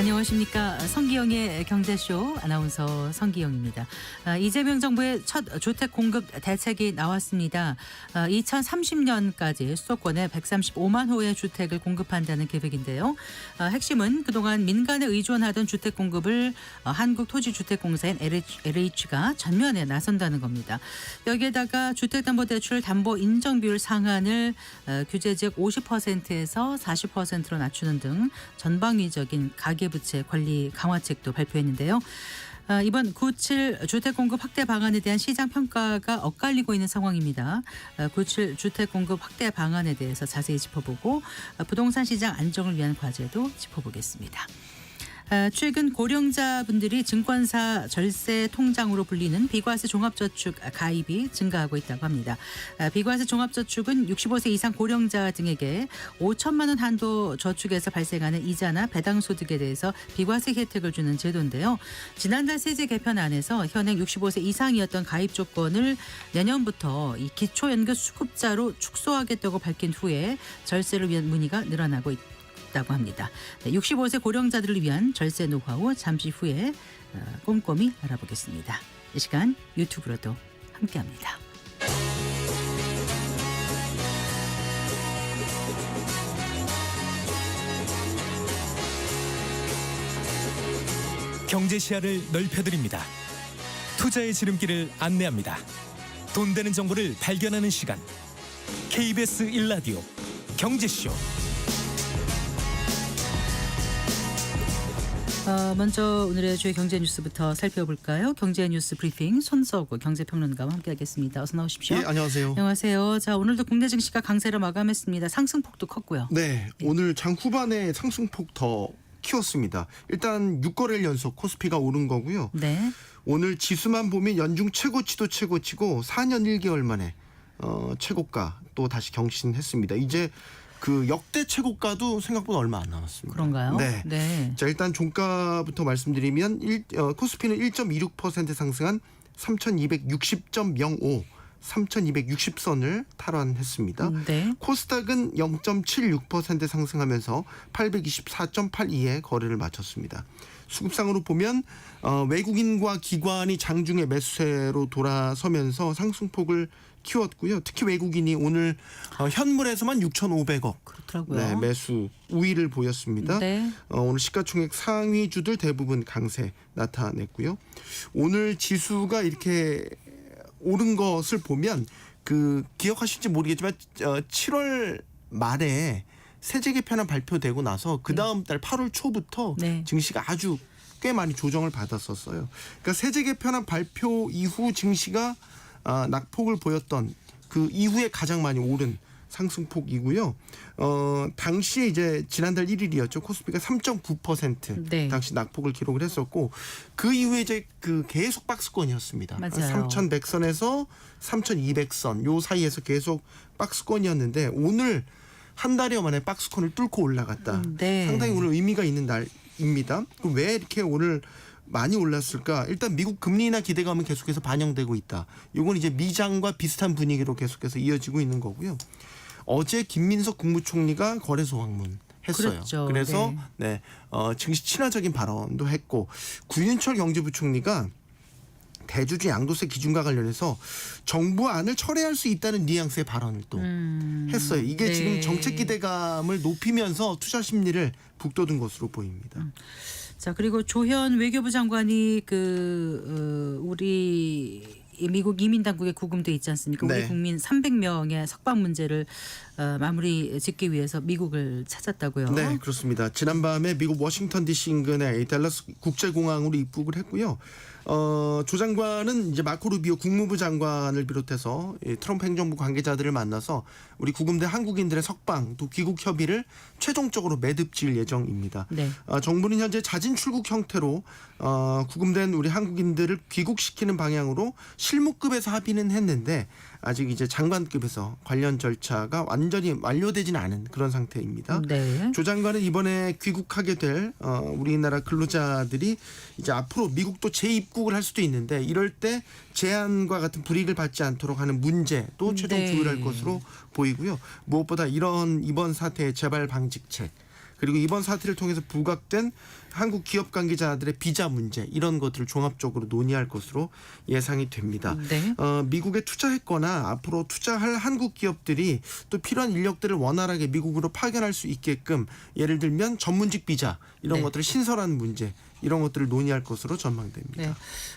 안녕하십니까. 성기영의 경제쇼 아나운서 성기영입니다. 이재명 정부의 첫 주택 공급 대책이 나왔습니다. 2030년까지 수도권에 135만 호의 주택을 공급한다는 계획인데요. 핵심은 그동안 민간에 의존하던 주택 공급을 한국토지주택공사인 LH가 전면에 나선다는 겁니다. 여기에다가 주택담보대출 담보 인정비율 상한을 규제적 50%에서 40%로 낮추는 등 전방위적인 가계부채 관리 강화책도 발표했는데요. 이번 9.7 주택공급 확대 방안에 대한 시장 평가가 엇갈리고 있는 상황입니다. 9.7 주택공급 확대 방안에 대해서 자세히 짚어보고 부동산 시장 안정을 위한 과제도 짚어보겠습니다. 최근 고령자분들이 증권사 절세 통장으로 불리는 비과세 종합저축 가입이 증가하고 있다고 합니다. 비과세 종합저축은 65세 이상 고령자 등에게 5천만 원 한도 저축에서 발생하는 이자나 배당소득에 대해서 비과세 혜택을 주는 제도인데요. 지난달 세제 개편안에서 현행 65세 이상이었던 가입 조건을 내년부터 이 기초연금 수급자로 축소하겠다고 밝힌 후에 절세를 위한 문의가 늘어나고 있습니다. 다고 합니다. 65세 고령자들을 위한 절세 노하우 잠시 후에 꼼꼼히 알아보겠습니다. 이 시간 유튜브로도 함께합니다. 경제 시야를 넓혀드립니다. 투자의 지름길을 안내합니다. 돈 되는 정보를 발견하는 시간. KBS 1라디오 경제쇼. 먼저 오늘의 주요 경제 뉴스부터 살펴볼까요? 경제 뉴스 브리핑 손석우 경제평론가와 함께하겠습니다. 어서 나오십시오. 예, 안녕하세요. 안녕하세요. 자, 오늘도 국내 증시가 강세로 마감했습니다. 상승폭도 컸고요. 네, 오늘 장 후반에 상승폭 더 키웠습니다. 일단 6거래일 연속 코스피가 오른 거고요. 네. 오늘 지수만 보면 연중 최고치도 최고치고 4년 1개월 만에 최고가 또 다시 경신했습니다. 이제 그 역대 최고가도 생각보다 얼마 안 남았습니다. 그런가요? 네. 네. 자, 일단 종가부터 말씀드리면 코스피는 1.26% 상승한 3,260.05, 3,260선을 탈환했습니다. 네. 코스닥은 0.76% 상승하면서 824.82에 거래를 마쳤습니다. 수급상으로 보면 외국인과 기관이 장중에 매수세로 돌아서면서 상승폭을 키웠고요. 특히 외국인이 오늘 현물에서만 6,500억 그렇더라고요. 네, 매수 우위를 보였습니다. 네. 오늘 시가총액 상위주들 대부분 강세 나타냈고요. 오늘 지수가 이렇게 오른 것을 보면 그 기억하실지 모르겠지만 7월 말에 세제 개편안 발표되고 나서 그 다음 달 8월 초부터 네. 증시가 아주 꽤 많이 조정을 받았었어요. 그러니까 세제 개편안 발표 이후 증시가 낙폭을 보였던 그 이후에 가장 많이 오른 상승폭이고요. 당시에 이제 지난달 1일이었죠. 코스피가 3.9% 네. 당시 낙폭을 기록을 했었고 그 이후에 이제 그 계속 박스권이었습니다. 맞아요. 3,100선에서 3,200선 요 사이에서 계속 박스권이었는데 오늘 한 달여 만에 박스권을 뚫고 올라갔다. 네. 상당히 오늘 의미가 있는 날입니다. 그럼 왜 이렇게 오늘 많이 올랐을까? 일단 미국 금리 인하 기대감은 계속해서 반영되고 있다. 이건 이제 미장과 비슷한 분위기로 계속해서 이어지고 있는 거고요. 어제 김민석 국무총리가 거래소 방문했어요. 그랬죠. 그래서 증시 친화적인 발언도 했고 구윤철 경제부총리가 대주주 양도세 기준과 관련해서 정부안을 철회할 수 있다는 뉘앙스의 발언을 또 했어요. 이게 네. 지금 정책 기대감을 높이면서 투자 심리를 북돋은 것으로 보입니다. 자, 그리고 조현 외교부 장관이 우리 미국 이민 당국에 구금돼 있지 않습니까? 우리 네. 국민 300명의 석방 문제를 마무리 짓기 위해서 미국을 찾았다고요. 네, 그렇습니다. 지난밤에 미국 워싱턴 DC 인근의 댈러스 국제공항으로 입국을 했고요. 조 장관은 이제 마코 루비오 국무부 장관을 비롯해서 트럼프 행정부 관계자들을 만나서 우리 구금된 한국인들의 석방 또 귀국 협의를 최종적으로 매듭 지을 예정입니다. 네. 정부는 현재 자진 출국 형태로 구금된 우리 한국인들을 귀국시키는 방향으로 실무급에서 합의는 했는데 아직 이제 장관급에서 관련 절차가 완전히 완료되지는 않은 그런 상태입니다. 네. 조 장관은 이번에 귀국하게 될 우리나라 근로자들이 이제 앞으로 미국도 재입국을 할 수도 있는데 이럴 때 제한과 같은 불이익을 받지 않도록 하는 문제도 최종 네. 조율할 것으로 보이고요. 무엇보다 이번 사태의 재발 방지책 그리고 이번 사태를 통해서 부각된 한국 기업 관계자들의 비자 문제 이런 것들을 종합적으로 논의할 것으로 예상이 됩니다. 네. 미국에 투자했거나 앞으로 투자할 한국 기업들이 또 필요한 인력들을 원활하게 미국으로 파견할 수 있게끔 예를 들면 전문직 비자 이런 네. 것들을 신설하는 문제 이런 것들을 논의할 것으로 전망됩니다. 네.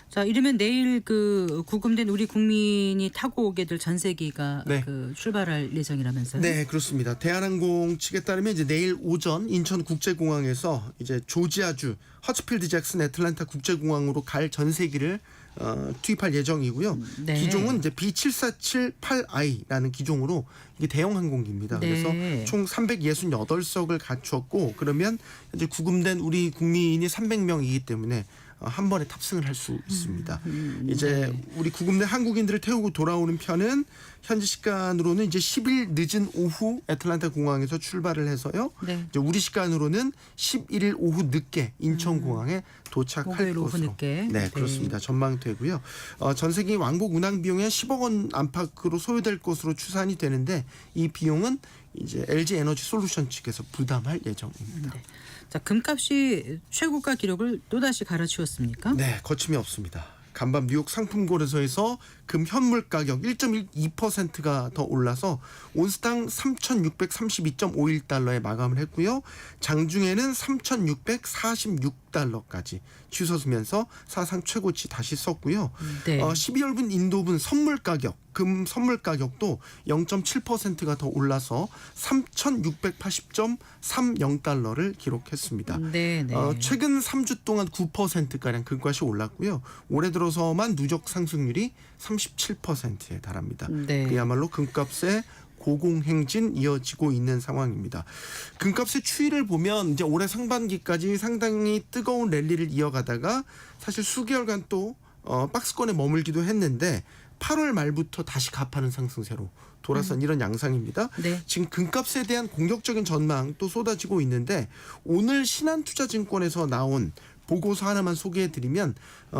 자, 이러면 내일 그 구금된 우리 국민이 타고 오게 될 전세기가 네. 그 출발할 예정이라면서요? 네, 그렇습니다. 대한항공 측에 따르면 이제 내일 오전 인천국제공항에서 이제 조지아주 허츠필드 잭슨 애틀랜타 국제공항으로 갈 전세기를 투입할 예정이고요. 네. 기종은 이제 B7478I라는 기종으로 이게 대형 항공기입니다. 네. 그래서 총 368석을 갖추었고 그러면 이제 구금된 우리 국민이 300명이기 때문에 한 번에 탑승을 할 수 있습니다. 이제 네. 우리 구금된 한국인들을 태우고 돌아오는 편은 현지 시간으로는 이제 10일 늦은 오후 애틀랜타 공항에서 출발을 해서요. 네. 이제 우리 시간으로는 11일 오후 늦게 인천 공항에 도착할 목요일 오후 것으로 늦게. 네, 그렇습니다. 전망되고요. 전세기 왕복 운항 비용에 10억 원 안팎으로 소요될 것으로 추산이 되는데 이 비용은 이제 LG 에너지 솔루션 측에서 부담할 예정입니다. 네. 자, 금값이 최고가 기록을 또다시 갈아치웠습니까? 네, 거침이 없습니다. 간밤 뉴욕 상품거래소에서 금 현물 가격 1.2%가 더 올라서 온스당 3,632.51달러에 마감을 했고요. 장중에는 3,646달러까지 치솟으면서 사상 최고치 다시 썼고요. 네. 12월분 인도분 선물 가격, 금 선물 가격도 0.7%가 더 올라서 3,680.30달러를 기록했습니다. 네, 네. 최근 3주 동안 9%가량 금값이 올랐고요. 올해 들어서만 누적 상승률이 37%에 달합니다. 네. 그야말로 금값의 고공행진 이어지고 있는 상황입니다. 금값의 추이를 보면 이제 올해 상반기까지 상당히 뜨거운 랠리를 이어가다가 사실 수개월간 또 박스권에 머물기도 했는데 8월 말부터 다시 가파른 상승세로 돌아선 이런 양상입니다. 네. 지금 금값에 대한 공격적인 전망 또 쏟아지고 있는데 오늘 신한투자증권에서 나온 보고서 하나만 소개해드리면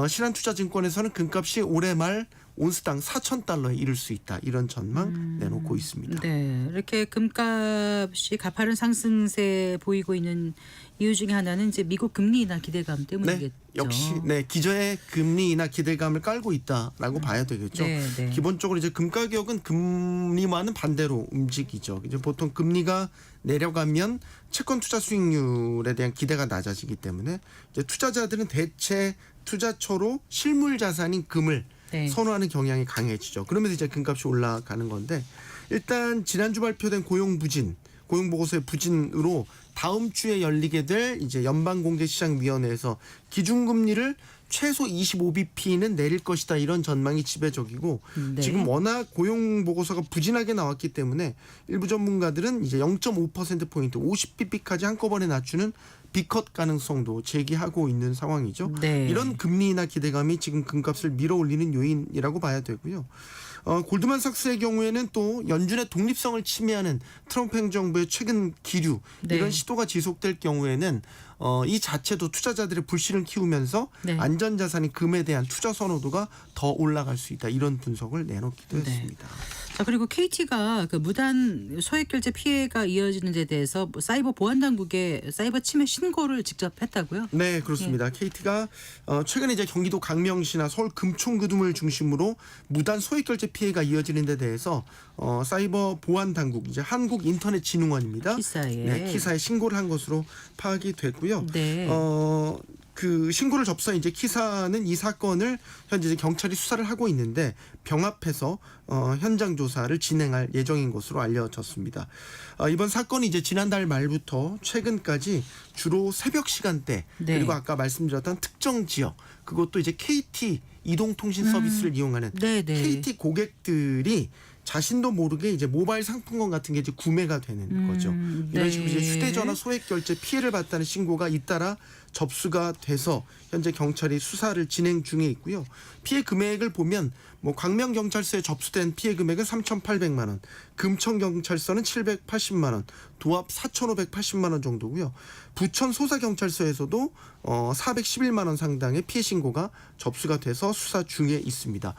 신한투자증권에서는 금값이 올해 말 온스당 4,000달러에 이를 수 있다 이런 전망 내놓고 있습니다. 네, 이렇게 금값이 가파른 상승세 보이고 있는 이유 중에 하나는 이제 미국 금리 인하 기대감 때문이겠죠. 역시 기저의 금리 인하 기대감을 깔고 있다라고 봐야 되겠죠. 네, 네. 기본적으로 이제 금 가격은 금리와는 반대로 움직이죠. 이제 보통 금리가 내려가면 채권 투자 수익률에 대한 기대가 낮아지기 때문에 이제 투자자들은 대체 투자처로 실물 자산인 금을 네. 선호하는 경향이 강해지죠. 그러면서 이제 금값이 올라가는 건데 일단 지난주 발표된 고용 보고서의 부진으로 다음 주에 열리게 될 이제 연방공개시장위원회에서 기준금리를 최소 25bp는 내릴 것이다 이런 전망이 지배적이고 네. 지금 워낙 고용 보고서가 부진하게 나왔기 때문에 일부 전문가들은 이제 0.5%포인트 50bp까지 한꺼번에 낮추는 비컷 가능성도 제기하고 있는 상황이죠. 네. 이런 금리 인하 기대감이 지금 금값을 밀어올리는 요인이라고 봐야 되고요. 골드만삭스의 경우에는 또 연준의 독립성을 침해하는 트럼프 행정부의 최근 기류 네. 이런 시도가 지속될 경우에는 이 자체도 투자자들의 불신을 키우면서 네. 안전자산인 금에 대한 투자 선호도가 더 올라갈 수 있다 이런 분석을 내놓기도 네. 했습니다. 자, 그리고 KT가 그 무단 소액 결제 피해가 이어지는 데 대해서 뭐 사이버 보안 당국에 사이버 침해 신고를 직접 했다고요? 네, 그렇습니다. KT가 최근에 이제 경기도 강명시나 서울 금총구등을 중심으로 무단 소액 결제 피해가 이어지는 데 대해서 사이버 보안 당국 이제 한국인터넷진흥원입니다. 키사에. 네, 키사에 신고를 한 것으로 파악이 됐고요. 네. 그 신고를 접수한 이제 키사는 이 사건을 현재 이제 경찰이 수사를 하고 있는데 병합해서 현장 조사를 진행할 예정인 것으로 알려졌습니다. 이번 사건이 이제 지난달 말부터 최근까지 주로 새벽 시간대 네. 그리고 아까 말씀드렸던 특정 지역 그것도 이제 KT 이동통신 서비스를 이용하는 네, 네. KT 고객들이 자신도 모르게 이제 모바일 상품권 같은 게 이제 구매가 되는 거죠. 이런 네. 식으로 이제 휴대전화 소액 결제 피해를 봤다는 신고가 잇따라 접수가 돼서 현재 경찰이 수사를 진행 중에 있고요. 피해 금액을 보면 뭐 광명 경찰서에 접수된 피해 금액은 3,800만 원, 금천 경찰서는 780만 원, 도합 4,580만 원 정도고요. 부천 소사 경찰서에서도 411만 원 상당의 피해 신고가 접수가 돼서 수사 중에 있습니다.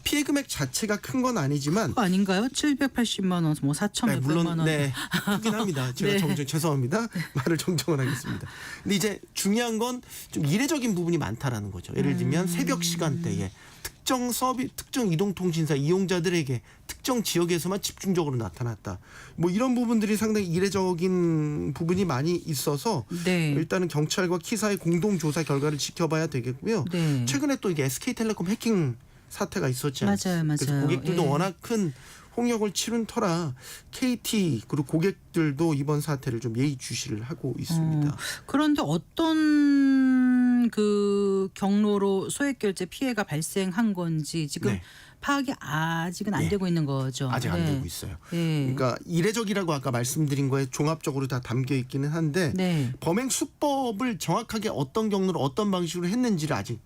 피해 금액 자체가 큰 건 아니지만 그거 아닌가요? 780만 원, 뭐 4,100만 물론 원. 네 크긴 합니다. 제가 네. 죄송합니다. 말을 정정을 하겠습니다. 근데 이제 중요한 건 좀 이례적인 부분이 많다라는 거죠. 예를 들면 새벽 시간대에 특정 특정 이동통신사 이용자들에게 특정 지역에서만 집중적으로 나타났다. 뭐 이런 부분들이 상당히 이례적인 부분이 많이 있어서 네. 일단은 경찰과 키사의 공동 조사 결과를 지켜봐야 되겠고요. 네. 최근에 또 이게 SK텔레콤 해킹 사태가 있었지 않습니까? 맞아요. 그래서 고객들도 예. 워낙 큰 홍역을 치른 터라 KT 그리고 고객들도 이번 사태를 좀 예의주시를 하고 있습니다. 그런데 어떤 그 경로로 소액 결제 피해가 발생한 건지 지금 네. 파악이 아직은 안 예. 되고 있는 거죠. 아직 안 네. 되고 있어요. 네. 그러니까 이례적이라고 아까 말씀드린 거에 종합적으로 다 담겨 있기는 한데 네. 범행 수법을 정확하게 어떤 경로로 어떤 방식으로 했는지를 아직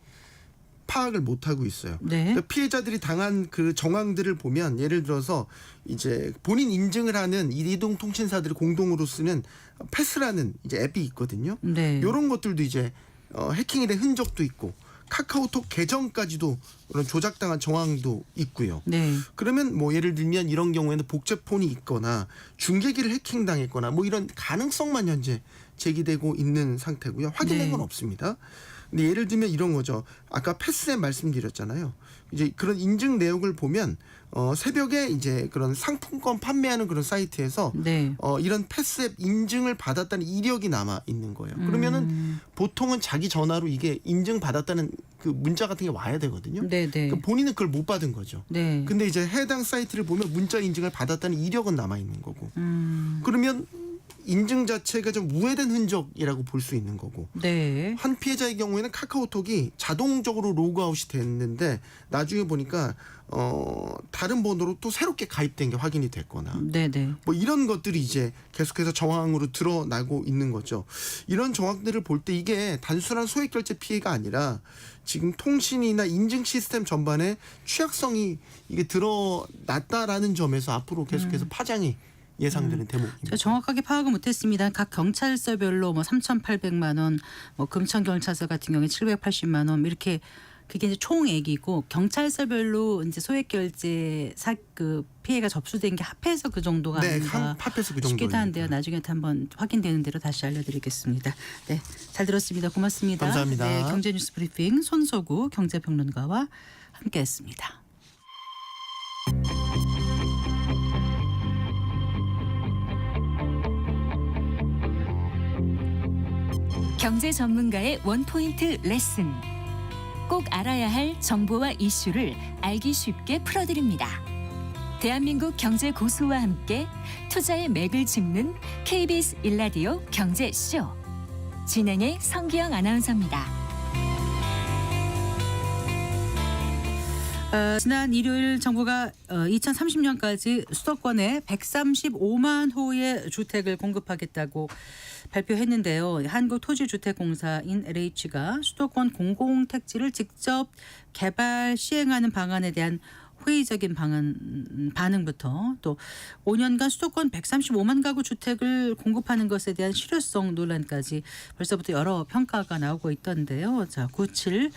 파악을 못 하고 있어요. 네. 그러니까 피해자들이 당한 그 정황들을 보면 예를 들어서 이제 본인 인증을 하는 이동통신사들이 공동으로 쓰는 패스라는 이제 앱이 있거든요. 네. 이런 것들도 이제 해킹이 된 흔적도 있고 카카오톡 계정까지도 그런 조작당한 정황도 있고요. 네. 그러면 뭐 예를 들면 이런 경우에는 복제폰이 있거나 중계기를 해킹당했거나 뭐 이런 가능성만 현재 제기되고 있는 상태고요. 확인된 네. 건 없습니다. 근데 예를 들면 이런 거죠. 아까 패스앱 말씀드렸잖아요. 이제 그런 인증 내역을 보면 새벽에 이제 그런 상품권 판매하는 그런 사이트에서 네. 이런 패스앱 인증을 받았다는 이력이 남아 있는 거예요. 그러면은 보통은 자기 전화로 이게 인증 받았다는 그 문자 같은 게 와야 되거든요. 네. 네. 그러니까 본인은 그걸 못 받은 거죠. 네. 근데 이제 해당 사이트를 보면 문자 인증을 받았다는 이력은 남아 있는 거고. 음. 그러면 인증 자체가 좀 우회된 흔적이라고 볼 수 있는 거고. 네. 한 피해자의 경우에는 카카오톡이 자동적으로 로그아웃이 됐는데 나중에 보니까 다른 번호로 또 새롭게 가입된 게 확인이 됐거나 네. 네. 뭐 이런 것들이 이제 계속해서 정황으로 드러나고 있는 거죠. 이런 정황들을 볼 때 이게 단순한 소액 결제 피해가 아니라 지금 통신이나 인증 시스템 전반에 취약성이 이게 드러났다라는 점에서 앞으로 계속해서 파장이 예상되는 대목입니다. 제가 정확하게 파악을 못했습니다. 각 경찰서별로 뭐 3,800만 원, 뭐 금천경찰서 같은 경우에 780만 원 이렇게 그게 이제 총액이고 경찰서별로 이제 소액결제 그 피해가 접수된 게 합해서 그 정도가 네, 아닌가 합해서 그 싶기도 한데요. 정도입니다. 나중에 한번 확인되는 대로 다시 알려드리겠습니다. 네, 잘 들었습니다. 고맙습니다. 감사합니다. 네, 경제뉴스 브리핑 손소구 경제평론가와 함께했습니다. 경제 전문가의 원포인트 레슨. 꼭 알아야 할 정보와 이슈를 알기 쉽게 풀어드립니다. 대한민국 경제 고수와 함께 투자의 맥을 짚는 KBS 일라디오 경제쇼. 진행의 성기영 아나운서입니다. 지난 일요일 정부가 2030년까지 수도권에 135만 호의 주택을 공급하겠다고 발표했는데요. 한국토지주택공사인 LH가 수도권 공공택지를 직접 개발 시행하는 방안에 대한 회의적인 반응부터 또 5년간 수도권 135만 가구 주택을 공급하는 것에 대한 실효성 논란까지 벌써부터 여러 평가가 나오고 있던데요. 자, 97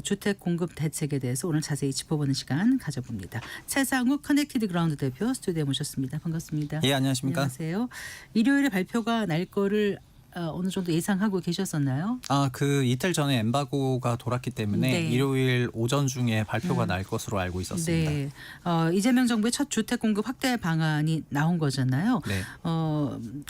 주택 공급 대책에 대해서 오늘 자세히 짚어보는 시간 가져봅니다. 최상욱 커넥티드 그라운드 대표 스튜디오에 모셨습니다. 반갑습니다. 예, 안녕하십니까? 안녕하세요. 일요일에 발표가 날 거를 어느 정도 예상하고 계셨었나요? 그 이틀 전에 엠바고가 돌았기 때문에 네. 일요일 오전 중에 발표가 날 것으로 알고 있었습니다. 네. 이재명 정부의 첫 주택 공급 확대 방안이 나온 거잖아요. 네.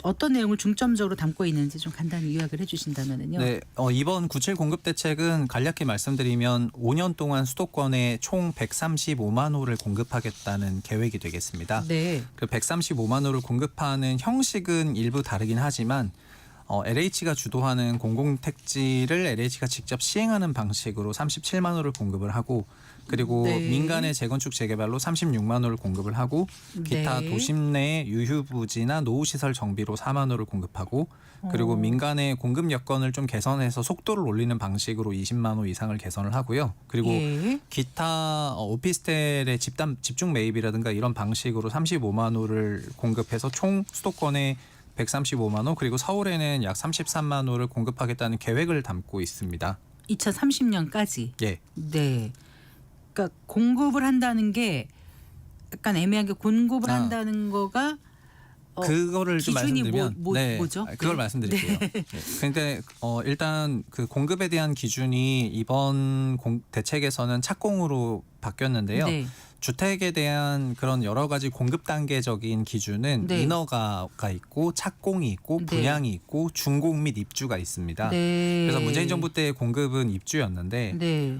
어떤 내용을 중점적으로 담고 있는지 좀 간단히 요약을 해주신다면요. 네, 이번 97 공급 대책은 간략히 말씀드리면 5년 동안 수도권에 총 135만 호를 공급하겠다는 계획이 되겠습니다. 네. 그 135만 호를 공급하는 형식은 일부 다르긴 하지만 LH가 주도하는 공공택지를 LH가 직접 시행하는 방식으로 37만 호를 공급을 하고 그리고 네. 민간의 재건축 재개발로 36만 호를 공급을 하고 기타 네. 도심 내 유휴부지나 노후시설 정비로 4만 호를 공급하고 그리고 민간의 공급 여건을 좀 개선해서 속도를 올리는 방식으로 20만 호 이상을 개선을 하고요. 그리고 예. 기타 오피스텔의 집중 매입이라든가 이런 방식으로 35만 호를 공급해서 총 수도권에 135만 호 그리고 서울에는 약 33만 호를 공급하겠다는 계획을 담고 있습니다. 2030년까지. 예. 네. 그러니까 공급을 한다는 게 약간 애매한 게 공급을 아. 한다는 거가 그거를 좀 기준이 말씀드리면 뭐죠? 그걸 네. 말씀드릴게요. 그런데 일단 그 공급에 대한 기준이 이번 대책에서는 착공으로 바뀌었는데요. 네. 주택에 대한 그런 여러 가지 공급 단계적인 기준은 네. 인허가가 있고 착공이 있고 네. 분양이 있고 준공 및 입주가 있습니다. 네. 그래서 문재인 정부 때의 공급은 입주였는데 네.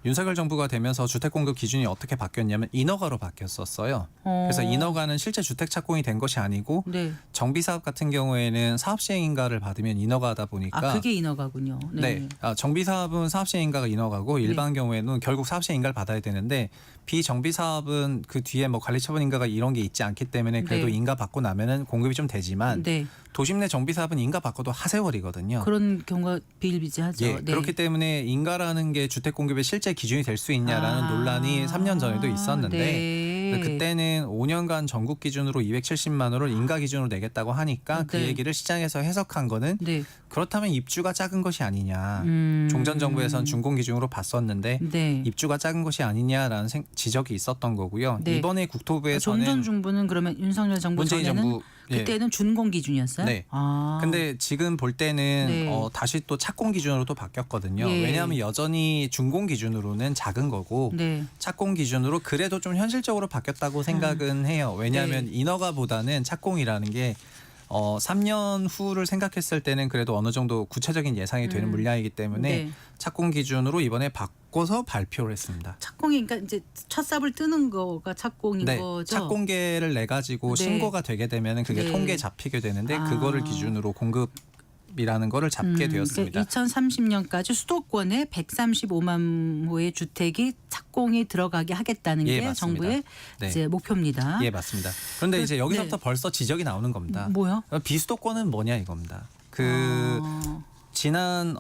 윤석열 정부가 되면서 주택 공급 기준이 어떻게 바뀌었냐면 인허가로 바뀌었었어요. 그래서 인허가는 실제 주택 착공이 된 것이 아니고 네. 정비 사업 같은 경우에는 사업 시행 인가를 받으면 인허가다 보니까 그게 인허가군요. 네. 정비 사업은 사업 시행 인가가 인허가고 일반 경우에는 결국 사업 시행 인가를 받아야 되는데 비정비 사업은 그 뒤에 뭐 관리 처분 인가가 이런 게 있지 않기 때문에 그래도 네. 인가 받고 나면은 공급이 좀 되지만 네. 도심 내 정비 사업은 인가 받고도 하세월이거든요. 그런 경우가 비일비재하죠. 예, 네. 그렇기 때문에 인가라는 게 주택 공급의 실제 기준이 될 수 있냐라는 논란이 3년 전에도 있었는데 네. 그때는 5년간 전국 기준으로 270만 원을 인가 기준으로 내겠다고 하니까 그 네. 얘기를 시장에서 해석한 거는 네. 그렇다면 입주가 작은 것이 아니냐. 종전 정부에선 준공 기준으로 봤었는데 네. 입주가 작은 것이 아니냐라는 지적이 있었던 거고요. 네. 이번에 국토부에서는 종전 중부는 그러면 윤석열 정부 문재인 전에는 정부 그때는 준공 기준이었어요? 네. 근데 지금 볼 때는 네. 다시 또 착공 기준으로 또 바뀌었거든요. 예. 왜냐하면 여전히 준공 기준으로는 작은 거고 네. 착공 기준으로 그래도 좀 현실적으로 바뀌었다고 생각은 해요. 왜냐하면 네. 인허가보다는 착공이라는 게 3년 후를 생각했을 때는 그래도 어느 정도 구체적인 예상이 되는 물량이기 때문에 네. 착공 기준으로 이번에 바꿔서 발표를 했습니다. 착공이 그러니까 이제 첫 삽을 뜨는 거가 착공인 네, 거죠. 착공계를 내 가지고 네. 신고가 되게 되면은 그게 네. 통계에 잡히게 되는데 아. 그거를 기준으로 공급이라는 거를 잡게 되었습니다. 2030년까지 수도권에 135만 호의 주택이 착공이 들어가게 하겠다는 예, 게 맞습니다. 정부의 네. 이제 목표입니다. 예, 맞습니다. 그런데 이제 여기서부터 네. 벌써 지적이 나오는 겁니다. 뭐요? 비수도권은 뭐냐 이겁니다. 아, 지난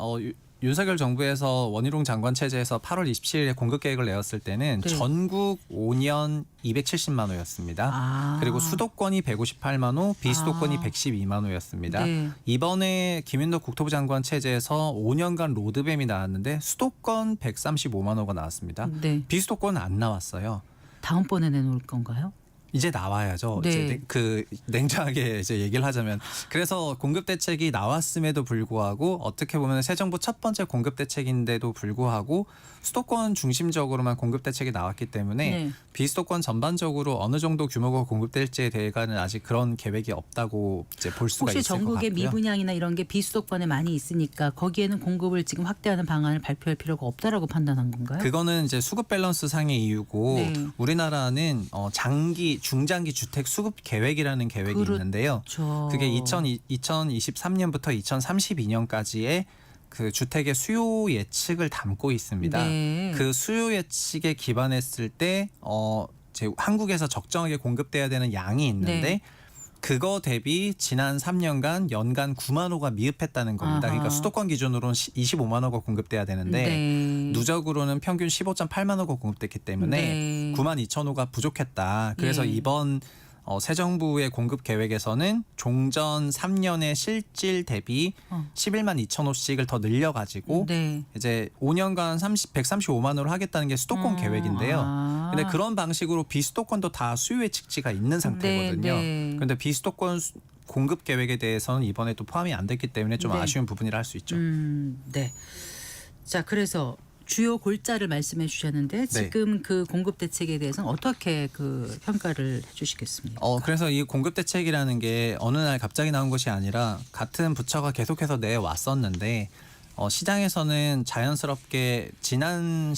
윤석열 정부에서 원희룡 장관 체제에서 8월 27일에 공급 계획을 내었을 때는 네. 전국 5년 270만 호였습니다. 아. 그리고 수도권이 158만 호, 비수도권이 아. 112만 호였습니다. 네. 이번에 김윤덕 국토부 장관 체제에서 5년간 로드맵이 나왔는데 수도권 135만 호가 나왔습니다. 네. 비수도권은 안 나왔어요. 다음번에 내놓을 건가요? 이제 나와야죠. 네. 이제 그 냉정하게 이제 얘기를 하자면 그래서 공급 대책이 나왔음에도 불구하고 어떻게 보면 새 정부 첫 번째 공급 대책인데도 불구하고 수도권 중심적으로만 공급 대책이 나왔기 때문에 네. 비수도권 전반적으로 어느 정도 규모가 공급될지에 대해서는 아직 그런 계획이 없다고 이제 볼 수가 혹시 있을 것 전국의 같고요. 미분양이나 이런 게 비수도권에 많이 있으니까 거기에는 공급을 지금 확대하는 방안을 발표할 필요가 없다라고 판단한 건가요? 그거는 이제 수급 밸런스 상의 이유고 네. 우리나라는 장기 중장기 주택 수급 계획이라는 계획이 그렇죠. 있는데요. 그게 2023년부터 2032년까지의 그 주택의 수요 예측을 담고 있습니다. 네. 그 수요 예측에 기반했을 때 이제 한국에서 적정하게 공급돼야 되는 양이 있는데 네. 그거 대비 지난 3년간 연간 9만 호가 미흡했다는 겁니다. 아하. 그러니까 수도권 기준으로는 25만 호가 공급돼야 되는데 네. 누적으로는 평균 15.8만 호가 공급됐기 때문에 네. 9만 2천 호가 부족했다. 그래서 예. 이번 새 정부의 공급 계획에서는 종전 3년의 실질 대비 11만 2천 호씩을 더 늘려가지고 네. 이제 5년간 135만 호를 하겠다는 게 수도권 계획인데요. 아. 근데 그런 방식으로 비수도권도 다 수요 예측치가 있는 상태거든요. 네. 그런데 비수도권 공급 계획에 대해서는 이번에 또 포함이 안 됐기 때문에 좀 네. 아쉬운 부분이라 할 수 있죠. 네. 자, 그래서 주요 골자를 말씀해 주셨는데 지금 그 공급 대책에 대해서는 어떻게 그 평가를 해 주시겠습니까? 그래서 이 공급 대책이라는 게 어느 날 갑자기 나온 것이 아니라 같은 부처가 계속해서 내왔었는데 시장에서는 자연스럽게 지난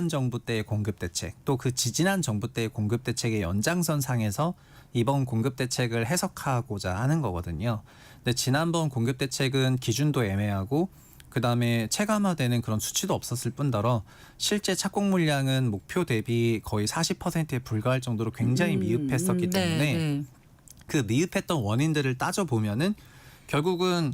정부 때의 공급 대책 또 그 지지난 정부 때의 공급 대책의 연장선상에서 이번 공급 대책을 해석하고자 하는 거거든요. 근데 지난번 공급 대책은 기준도 애매하고 그다음에 체감화되는 그런 수치도 없었을 뿐더러 실제 착공 물량은 목표 대비 거의 40%에 불과할 정도로 굉장히 미흡했었기 때문에 네. 그 미흡했던 원인들을 따져보면은 결국은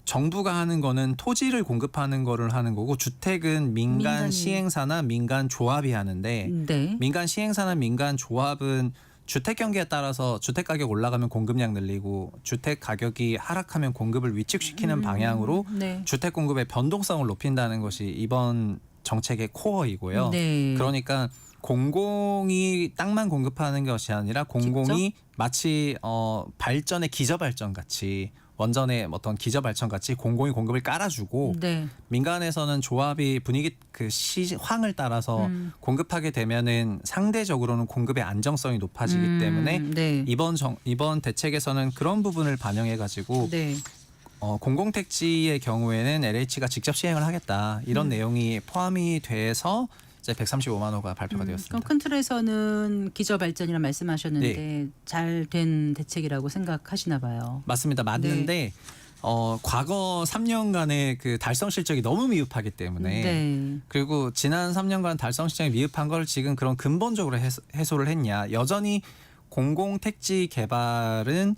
정부가 하는 거는 토지를 공급하는 거를 하는 거고 주택은 민간 민간이- 시행사나 민간 조합이 하는데 네. 민간 시행사나 민간 조합은 주택 경기에 따라서 주택 가격 올라가면 공급량 늘리고 주택 가격이 하락하면 공급을 위축시키는 방향으로 네. 주택 공급의 변동성을 높인다는 것이 이번 정책의 코어이고요. 네. 그러니까 공공이 땅만 공급하는 것이 아니라 공공이 마치 발전의 기저발전 같이 원전의 어떤 기저발전 같이 공공이 공급을 깔아주고 네. 민간에서는 조합이 분위기 그 시황을 따라서 공급하게 되면은 상대적으로는 공급의 안정성이 높아지기 때문에 네. 이번 대책에서는 그런 부분을 반영해 가지고 네. 공공택지의 경우에는 LH가 직접 시행을 하겠다 이런 내용이 포함이 돼서 이제 135만 호가 발표가 되었습니다. 그럼 큰 틀에서는 기저 발전이라 말씀하셨는데 잘 된 대책이라고 생각하시나 봐요. 맞습니다. 맞는데 과거 3년간의 그 달성 실적이 너무 미흡하기 때문에 네. 그리고 지난 3년간 달성 실적이 미흡한 걸 지금 그런 근본적으로 해소를 했냐. 여전히 공공택지 개발은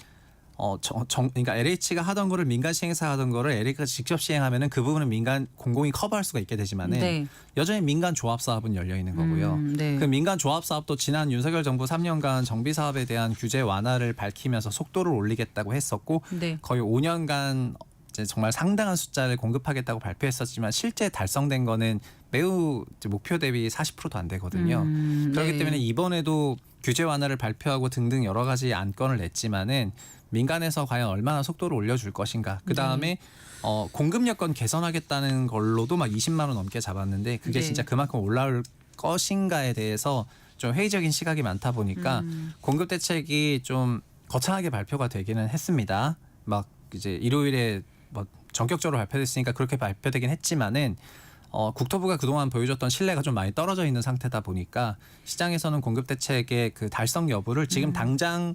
그러니까 LH가 하던 거를 민간 시행사 하던 거를 LH가 직접 시행하면은 그 부분은 민간 공공이 커버할 수가 있게 되지만은 네. 여전히 민간 조합 사업은 열려 있는 거고요. 네. 그 민간 조합 사업도 지난 윤석열 정부 3년간 정비 사업에 대한 규제 완화를 밝히면서 속도를 올리겠다고 했었고 네. 거의 5년간 이제 정말 상당한 숫자를 공급하겠다고 발표했었지만 실제 달성된 거는 매우 목표 대비 40%도 안 되거든요. 그렇기 네. 때문에 이번에도 규제 완화를 발표하고 등등 여러 가지 안건을 냈지만은 민간에서 과연 얼마나 속도를 올려줄 것인가. 그 다음에 공급 여건 개선하겠다는 걸로도 막 20만 원 넘게 잡았는데 그게 네. 진짜 그만큼 올라올 것인가에 대해서 좀 회의적인 시각이 많다 보니까 공급 대책이 좀 거창하게 발표가 되기는 했습니다. 막 이제 일요일에 뭐 전격적으로 발표됐으니까 그렇게 발표되긴 했지만은 국토부가 그동안 보여줬던 신뢰가 좀 많이 떨어져 있는 상태다 보니까 시장에서는 공급 대책의 그 달성 여부를 지금 당장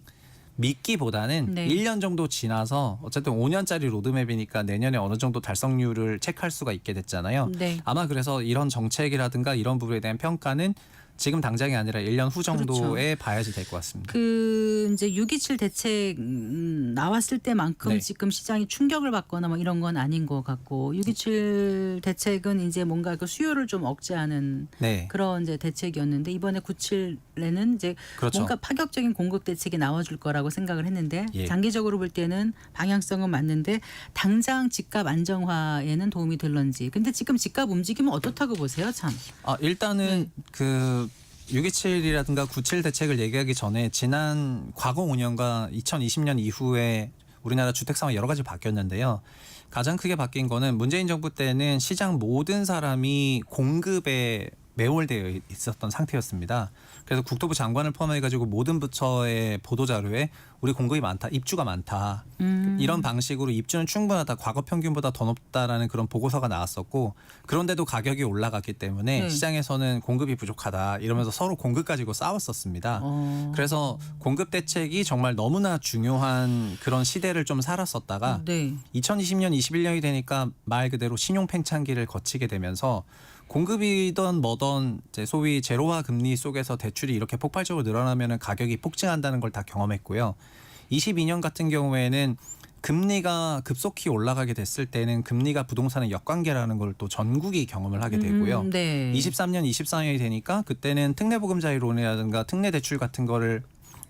믿기보다는 네. 1년 정도 지나서 어쨌든 5년짜리 로드맵이니까 내년에 어느 정도 달성률을 체크할 수가 있게 됐잖아요. 네. 아마 그래서 이런 정책이라든가 이런 부분에 대한 평가는 지금 당장이 아니라 1년 후 정도에 봐야지 될 것 같습니다. 그 이제 627 대책 나왔을 때만큼 네. 지금 시장이 충격을 받거나 뭐 이런 건 아닌 것 같고 627 대책은 이제 뭔가 그 수요를 좀 억제하는 네. 그런 이제 대책이었는데 이번에 97에는 이제 그렇죠. 뭔가 파격적인 공급 대책이 나와줄 거라고 생각을 했는데 예. 장기적으로 볼 때는 방향성은 맞는데 당장 집값 안정화에는 도움이 될런지. 근데 지금 집값 움직임은 어떻다고 보세요, 참? 일단은 네. 그 627이라든가 97 대책을 얘기하기 전에 지난 과거 5년과 2020년 이후에 우리나라 주택 상황이 여러 가지 바뀌었는데요. 가장 크게 바뀐 거는 문재인 정부 때는 시장 모든 사람이 공급에 매몰되어 있었던 상태였습니다. 그래서 국토부 장관을 포함해가지고 모든 부처의 보도자료에 우리 공급이 많다, 입주가 많다. 이런 방식으로 입주는 충분하다, 과거 평균보다 더 높다라는 그런 보고서가 나왔었고 그런데도 가격이 올라갔기 때문에 네. 시장에서는 공급이 부족하다 이러면서 서로 공급 가지고 싸웠었습니다. 그래서 공급 대책이 정말 너무나 중요한 그런 시대를 좀 살았었다가 네. 2020년, 21년이 되니까 말 그대로 신용 팽창기를 거치게 되면서 공급이던 뭐던 이제 소위 제로화 금리 속에서 대출이 이렇게 폭발적으로 늘어나면 가격이 폭증한다는 걸 다 경험했고요. 22년 같은 경우에는 금리가 급속히 올라가게 됐을 때는 금리가 부동산의 역관계라는 걸 또 전국이 경험을 하게 되고요. 네. 23년, 24년이 되니까 그때는 특례보금자리론이라든가 특례대출 같은 거를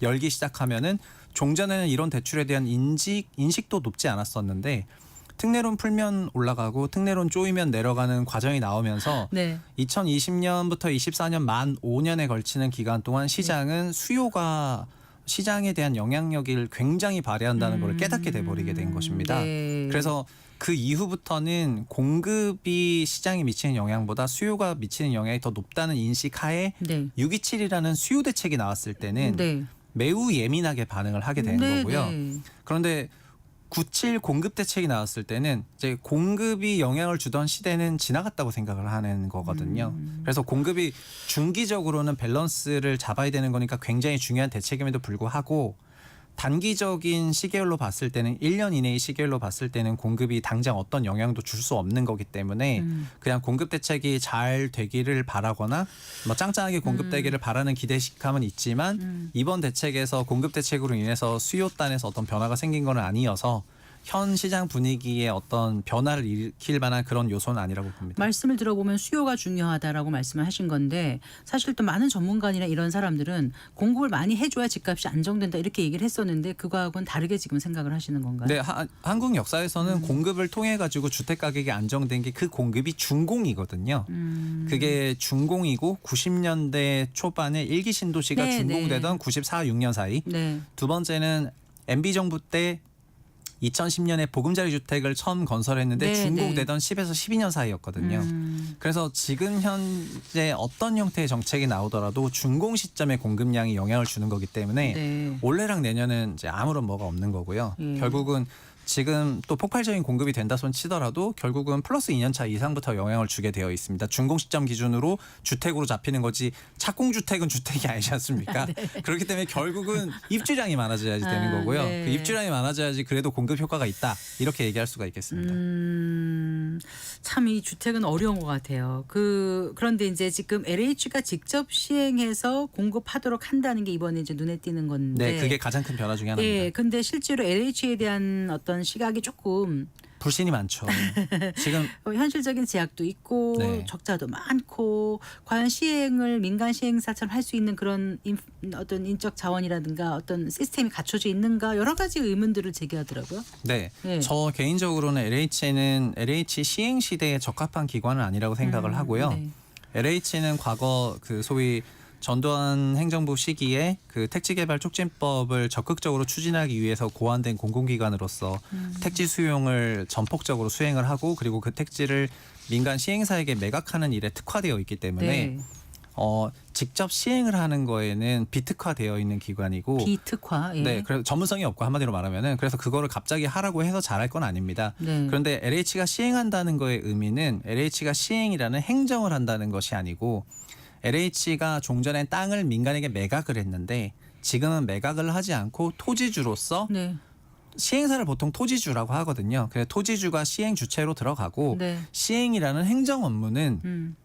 열기 시작하면은 종전에는 이런 대출에 대한 인식도 높지 않았었는데 특례론 풀면 올라가고 특례론 쪼이면 내려가는 과정이 나오면서 네. 2020년부터 24년 만 5년에 걸치는 기간 동안 시장은 수요가 시장에 대한 영향력을 굉장히 발휘한다는 걸 깨닫게 돼버리게 된 것입니다. 네. 그래서 그 이후부터는 공급이 시장에 미치는 영향보다 수요가 미치는 영향이 더 높다는 인식하에 네. 627이라는 수요 대책이 나왔을 때는 네. 매우 예민하게 반응을 하게 된 네, 거고요. 네. 그런데 97 공급 대책이 나왔을 때는 이제 공급이 영향을 주던 시대는 지나갔다고 생각을 하는 거거든요. 그래서 공급이 중기적으로는 밸런스를 잡아야 되는 거니까 굉장히 중요한 대책임에도 불구하고 단기적인 시계열로 봤을 때는 1년 이내의 시계열로 봤을 때는 공급이 당장 어떤 영향도 줄 수 없는 거기 때문에 그냥 공급 대책이 잘 되기를 바라거나 뭐 짱짱하게 공급되기를 바라는 기대감은 있지만 이번 대책에서 공급 대책으로 인해서 수요단에서 어떤 변화가 생긴 건 아니어서 현 시장 분위기에 어떤 변화를 일으킬 만한 그런 요소는 아니라고 봅니다. 말씀을 들어보면 수요가 중요하다라고 말씀을 하신 건데 사실 또 많은 전문가나 이런 사람들은 공급을 많이 해줘야 집값이 안정된다 이렇게 얘기를 했었는데 그거하고는 다르게 지금 생각을 하시는 건가요? 네, 한국 역사에서는 공급을 통해 가지고 주택 가격이 안정된 게 그 공급이 준공이거든요. 그게 준공이고 90년대 초반에 1기 신도시가 네, 준공되던 94, 6년 사이. 네. 두 번째는 MB 정부 때 2010년에 보금자리 주택을 처음 건설했는데 네, 준공되던 10에서 12년 사이였거든요. 그래서 지금 현재 어떤 형태의 정책이 나오더라도 준공 시점의 공급량이 영향을 주는 거기 때문에 네. 올해랑 내년은 이제 아무런 뭐가 없는 거고요. 결국은 지금 또 폭발적인 공급이 된다 손 치더라도 결국은 플러스 2년 차 이상부터 영향을 주게 되어 있습니다. 준공 시점 기준으로 주택으로 잡히는 거지 착공주택은 주택이 아니지 않습니까? 네. 그렇기 때문에 결국은 입주량이 많아져야지 되는 거고요. 네. 그 입주량이 많아져야지 그래도 공급 효과가 있다. 이렇게 얘기할 수가 있겠습니다. 참 이 주택은 어려운 것 같아요. 그런데 이제 지금 LH가 직접 시행해서 공급하도록 한다는 게 이번에 이제 눈에 띄는 건데. 네, 그게 가장 큰 변화 중에 하나입니다. 예, 근데 실제로 LH에 대한 어떤 시각이 조금 불신이 많죠. 지금 현실적인 제약도 있고 네. 적자도 많고 과연 시행을 민간 시행사처럼 할 수 있는 그런 어떤 인적 자원이라든가 어떤 시스템이 갖춰져 있는가 여러 가지 의문들을 제기하더라고요. 네. 네. 저 개인적으로는 LH는 LH 시행 시대에 적합한 기관은 아니라고 생각을 하고요. 네. LH는 과거 그 소위 전두환 행정부 시기에 그 택지개발 촉진법을 적극적으로 추진하기 위해서 고안된 공공기관으로서 택지 수용을 전폭적으로 수행을 하고 그리고 그 택지를 민간 시행사에게 매각하는 일에 특화되어 있기 때문에 네. 직접 시행을 하는 거에는 비특화되어 있는 기관이고 비특화. 예. 네, 그래서 전문성이 없고 한마디로 말하면은 그래서 그거를 갑자기 하라고 해서 잘할 건 아닙니다. 네. 그런데 LH가 시행한다는 거의 의미는 LH가 시행이라는 행정을 한다는 것이 아니고 LH가 종전에 땅을 민간에게 매각을 했는데 지금은 매각을 하지 않고 토지주로서 네. 시행사를 보통 토지주라고 하거든요. 그래서 토지주가 시행 주체로 들어가고 네. 시행이라는 행정 업무는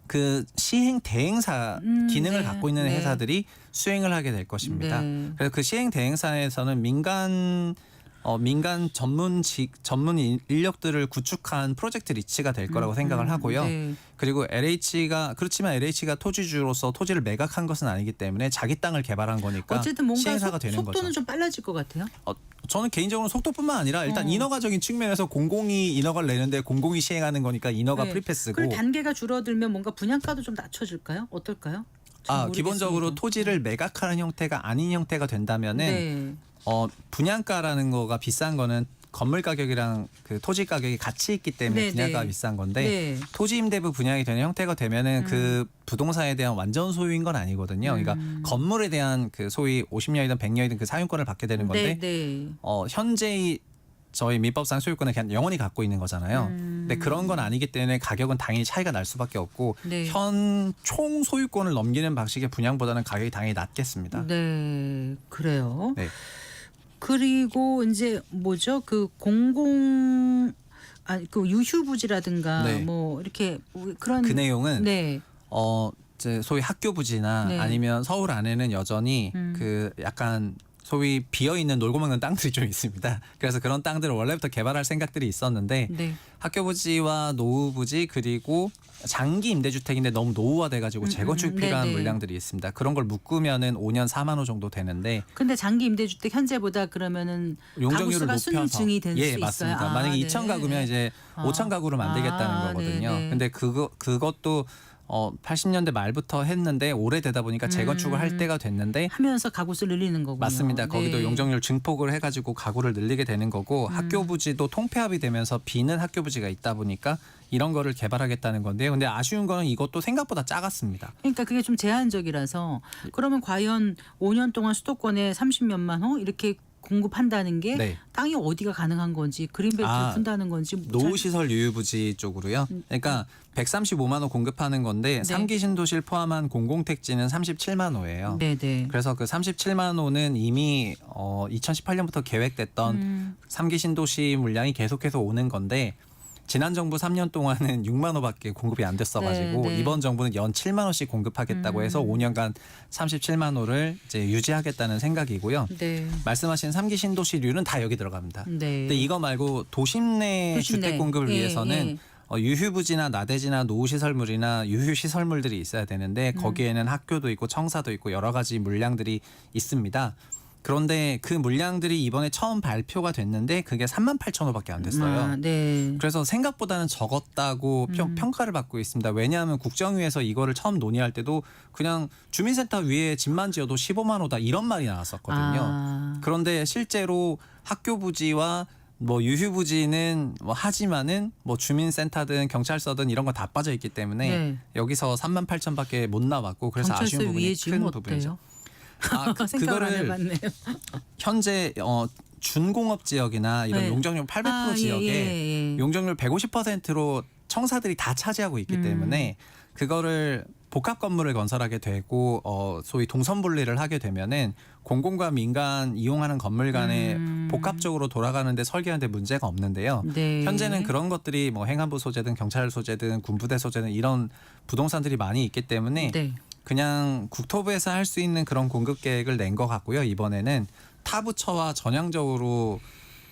그 시행 대행사 기능을 네. 갖고 있는 네. 회사들이 수행을 하게 될 것입니다. 네. 그래서 그 시행 대행사에서는 민간 전문 인력들을 구축한 프로젝트 리치가 될 거라고 생각을 하고요. 네. 그리고 그렇지만 LH가 토지주로서 토지를 매각한 것은 아니기 때문에 자기 땅을 개발한 거니까 어쨌든 뭔가 시행사가 되는 속도는 거죠. 좀 빨라질 것 같아요. 저는 개인적으로 속도뿐만 아니라 일단 인허가적인 측면에서 공공이 인허가를 내는데 공공이 시행하는 거니까 인허가 네. 프리패스고 그리고 단계가 줄어들면 뭔가 분양가도 좀 낮춰질까요? 어떨까요? 잘 기본적으로 모르겠습니다. 토지를 매각하는 형태가 아닌 형태가 된다면은 네. 분양가라는 거가 비싼 거는 건물 가격이랑 그 토지 가격이 같이 있기 때문에 네, 분양가가 네. 비싼 건데 네. 토지 임대부 분양이 되는 형태가 되면은 그 부동산에 대한 완전 소유인 건 아니거든요. 그러니까 건물에 대한 그 소위 50년이든 100년이든 그 사용권을 받게 되는 건데 네, 네. 현재의 저희 민법상 소유권은 그냥 영원히 갖고 있는 거잖아요. 근데 그런 건 아니기 때문에 가격은 당연히 차이가 날 수밖에 없고 네. 현 총 소유권을 넘기는 방식의 분양보다는 가격이 당연히 낮겠습니다. 네, 그래요. 네. 그리고 이제 뭐죠? 그 유휴부지라든가 네. 뭐 이렇게 그런 그 내용은 네. 이제 소위 학교 부지나 네. 아니면 서울 안에는 여전히 그 약간 소위 비어 있는 놀고 먹는 땅들이 좀 있습니다. 그래서 그런 땅들을 원래부터 개발할 생각들이 있었는데 네. 학교 부지와 노후 부지 그리고 장기 임대주택인데 너무 노후화돼가지고 재건축 필요한 네네. 물량들이 있습니다. 그런 걸 묶으면은 5년 4만 호 정도 되는데 근데 장기 임대주택 현재보다 그러면은 용적률을 가구수가 높여서 순증이 될 수 있어요. 맞습니다. 만약에 네. 2천 가구면 이제 5천 가구를 만들겠다는 거거든요. 네네. 근데 그것도 80년대 말부터 했는데 오래되다 보니까 재건축을 할 때가 됐는데 하면서 가구수를 늘리는 거군요. 맞습니다. 거기도 네. 용적률 증폭을 해가지고 가구를 늘리게 되는 거고 학교 부지도 통폐합이 되면서 비는 학교 부지가 있다 보니까 이런 거를 개발하겠다는 건데요. 근데 아쉬운 거는 이것도 생각보다 작았습니다. 그러니까 그게 좀 제한적이라서 그러면 과연 5년 동안 수도권에 30몇만 호 이렇게 공급한다는 게 네. 땅이 어디가 가능한 건지 그린벨트를 푼다는 건지 노후시설 유휴부지 쪽으로요. 그러니까 135만 호 공급하는 건데 네. 3기 신도시를 포함한 공공택지는 37만 호예요. 네네. 그래서 그 37만 호는 이미 2018년부터 계획됐던 3기 신도시 물량이 계속해서 오는 건데 지난 정부 3년 동안은 6만 호밖에 공급이 안 됐어가지고 네, 네. 이번 정부는 연 7만 호씩 공급하겠다고 해서 5년간 37만 호를 이제 유지하겠다는 생각이고요. 네. 말씀하신 3기 신도시류는 다 여기 들어갑니다. 네. 근데 이거 말고 도심 내 도심 내. 주택 공급을 예, 위해서는 예. 유휴부지나 나대지나 노후시설물이나 유휴시설물들이 있어야 되는데 거기에는 학교도 있고 청사도 있고 여러 가지 물량들이 있습니다. 그런데 그 물량들이 이번에 처음 발표가 됐는데 그게 38,000호밖에 안 됐어요. 아, 네. 그래서 생각보다는 적었다고 평가를 받고 있습니다. 왜냐하면 국정위에서 이거를 처음 논의할 때도 그냥 주민센터 위에 집만 지어도 15만 호다 이런 말이 나왔었거든요. 아. 그런데 실제로 학교 부지와 뭐 유휴 부지는 뭐 하지만은 뭐 주민센터든 경찰서든 이런 거 다 빠져 있기 때문에 네. 여기서 38,000밖에 못 나왔고 그래서 경찰서 아쉬운 부분이 위에 큰 지으면 부분이죠. 어때요? 생각을 그거를 안 해봤네요. 현재 준공업 지역이나 이런 네. 용적률 800% 지역에 예. 용적률 150%로 청사들이 다 차지하고 있기 때문에 그거를 복합 건물을 건설하게 되고 소위 동선 분리를 하게 되면은 공공과 민간 이용하는 건물 간에 복합적으로 돌아가는데 설계하는데 문제가 없는데요. 네. 현재는 그런 것들이 뭐 행안부 소재든 경찰 소재든 군부대 소재든 이런 부동산들이 많이 있기 때문에 네. 그냥 국토부에서 할 수 있는 그런 공급 계획을 낸 것 같고요. 이번에는 타 부처와 전향적으로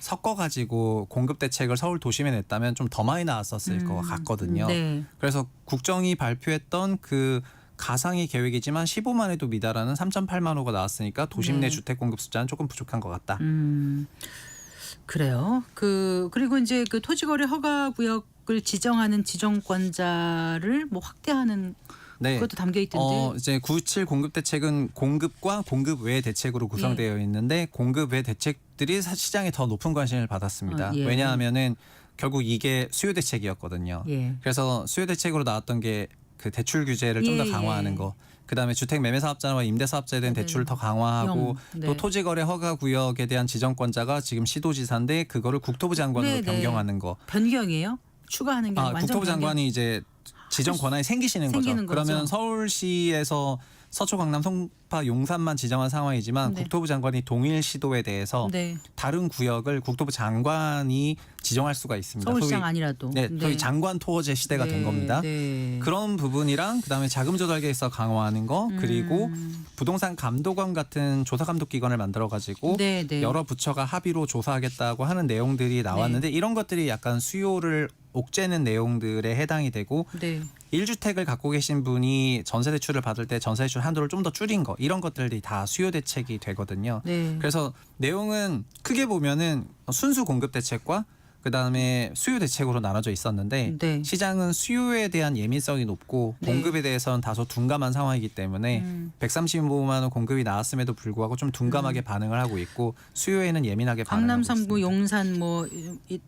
섞어가지고 공급 대책을 서울 도심에 냈다면 좀 더 많이 나왔었을 것 같거든요. 네. 그래서 국정이 발표했던 그 가상의 계획이지만 15만 에도 미달하는 3.8만 호가 나왔으니까 도심 내 네. 주택 공급 숫자는 조금 부족한 것 같다. 그래요. 그리고 이제 그 토지거래 허가 구역을 지정하는 지정권자를 뭐 확대하는 네. 그것도 담겨 있던데. 이제 9.7 공급 대책은 공급과 공급 외 대책으로 구성되어 있는데 공급 외 대책들이 시장에 더 높은 관심을 받았습니다. 예. 왜냐하면은 결국 이게 수요 대책이었거든요. 예. 그래서 수요 대책으로 나왔던 게 그 대출 규제를 좀 더 예, 강화하는 예. 거. 그다음에 주택 매매 사업자와 임대 사업자에 대한 네, 대출을 네. 더 강화하고 네. 또 토지 거래 허가 구역에 대한 지정권자가 지금 시도지사인데 그거를 국토부 장관으로 네, 네. 변경하는 거. 변경이에요? 추가하는 게 완전 국토부 변경? 장관이 이제 지정 권한이 생기시는 거죠. 생기는 거죠. 그러면 서울시에서 서초, 강남, 송파, 용산만 지정한 상황이지만 네. 국토부 장관이 동일 시도에 대해서 네. 다른 구역을 국토부 장관이 지정할 수가 있습니다. 서울시장 소위, 아니라도. 소위 장관 토어제 시대가 네, 된 겁니다. 네. 그런 부분이랑 그다음에 자금 조달 계획서 강화하는 거 그리고 부동산 감독원 같은 조사 감독 기관을 만들어 가지고 네, 네. 여러 부처가 합의로 조사하겠다고 하는 내용들이 나왔는데 이런 것들이 약간 수요를 옥죄는 내용들에 해당이 되고 네. 1주택을 갖고 계신 분이 전세 대출을 받을 때 전세 대출 한도를 좀 더 줄인 거 이런 것들이 다 수요 대책이 되거든요. 네. 그래서 내용은 크게 보면은 순수 공급 대책과 그다음에 수요 대책으로 나눠져 있었는데 네. 시장은 수요에 대한 예민성이 높고 네. 공급에 대해서는 다소 둔감한 상황이기 때문에 135만 원 공급이 나왔음에도 불구하고 좀 둔감하게 반응을 하고 있고 수요에는 예민하게 반응하고 강남 있습니다. 3구 용산 뭐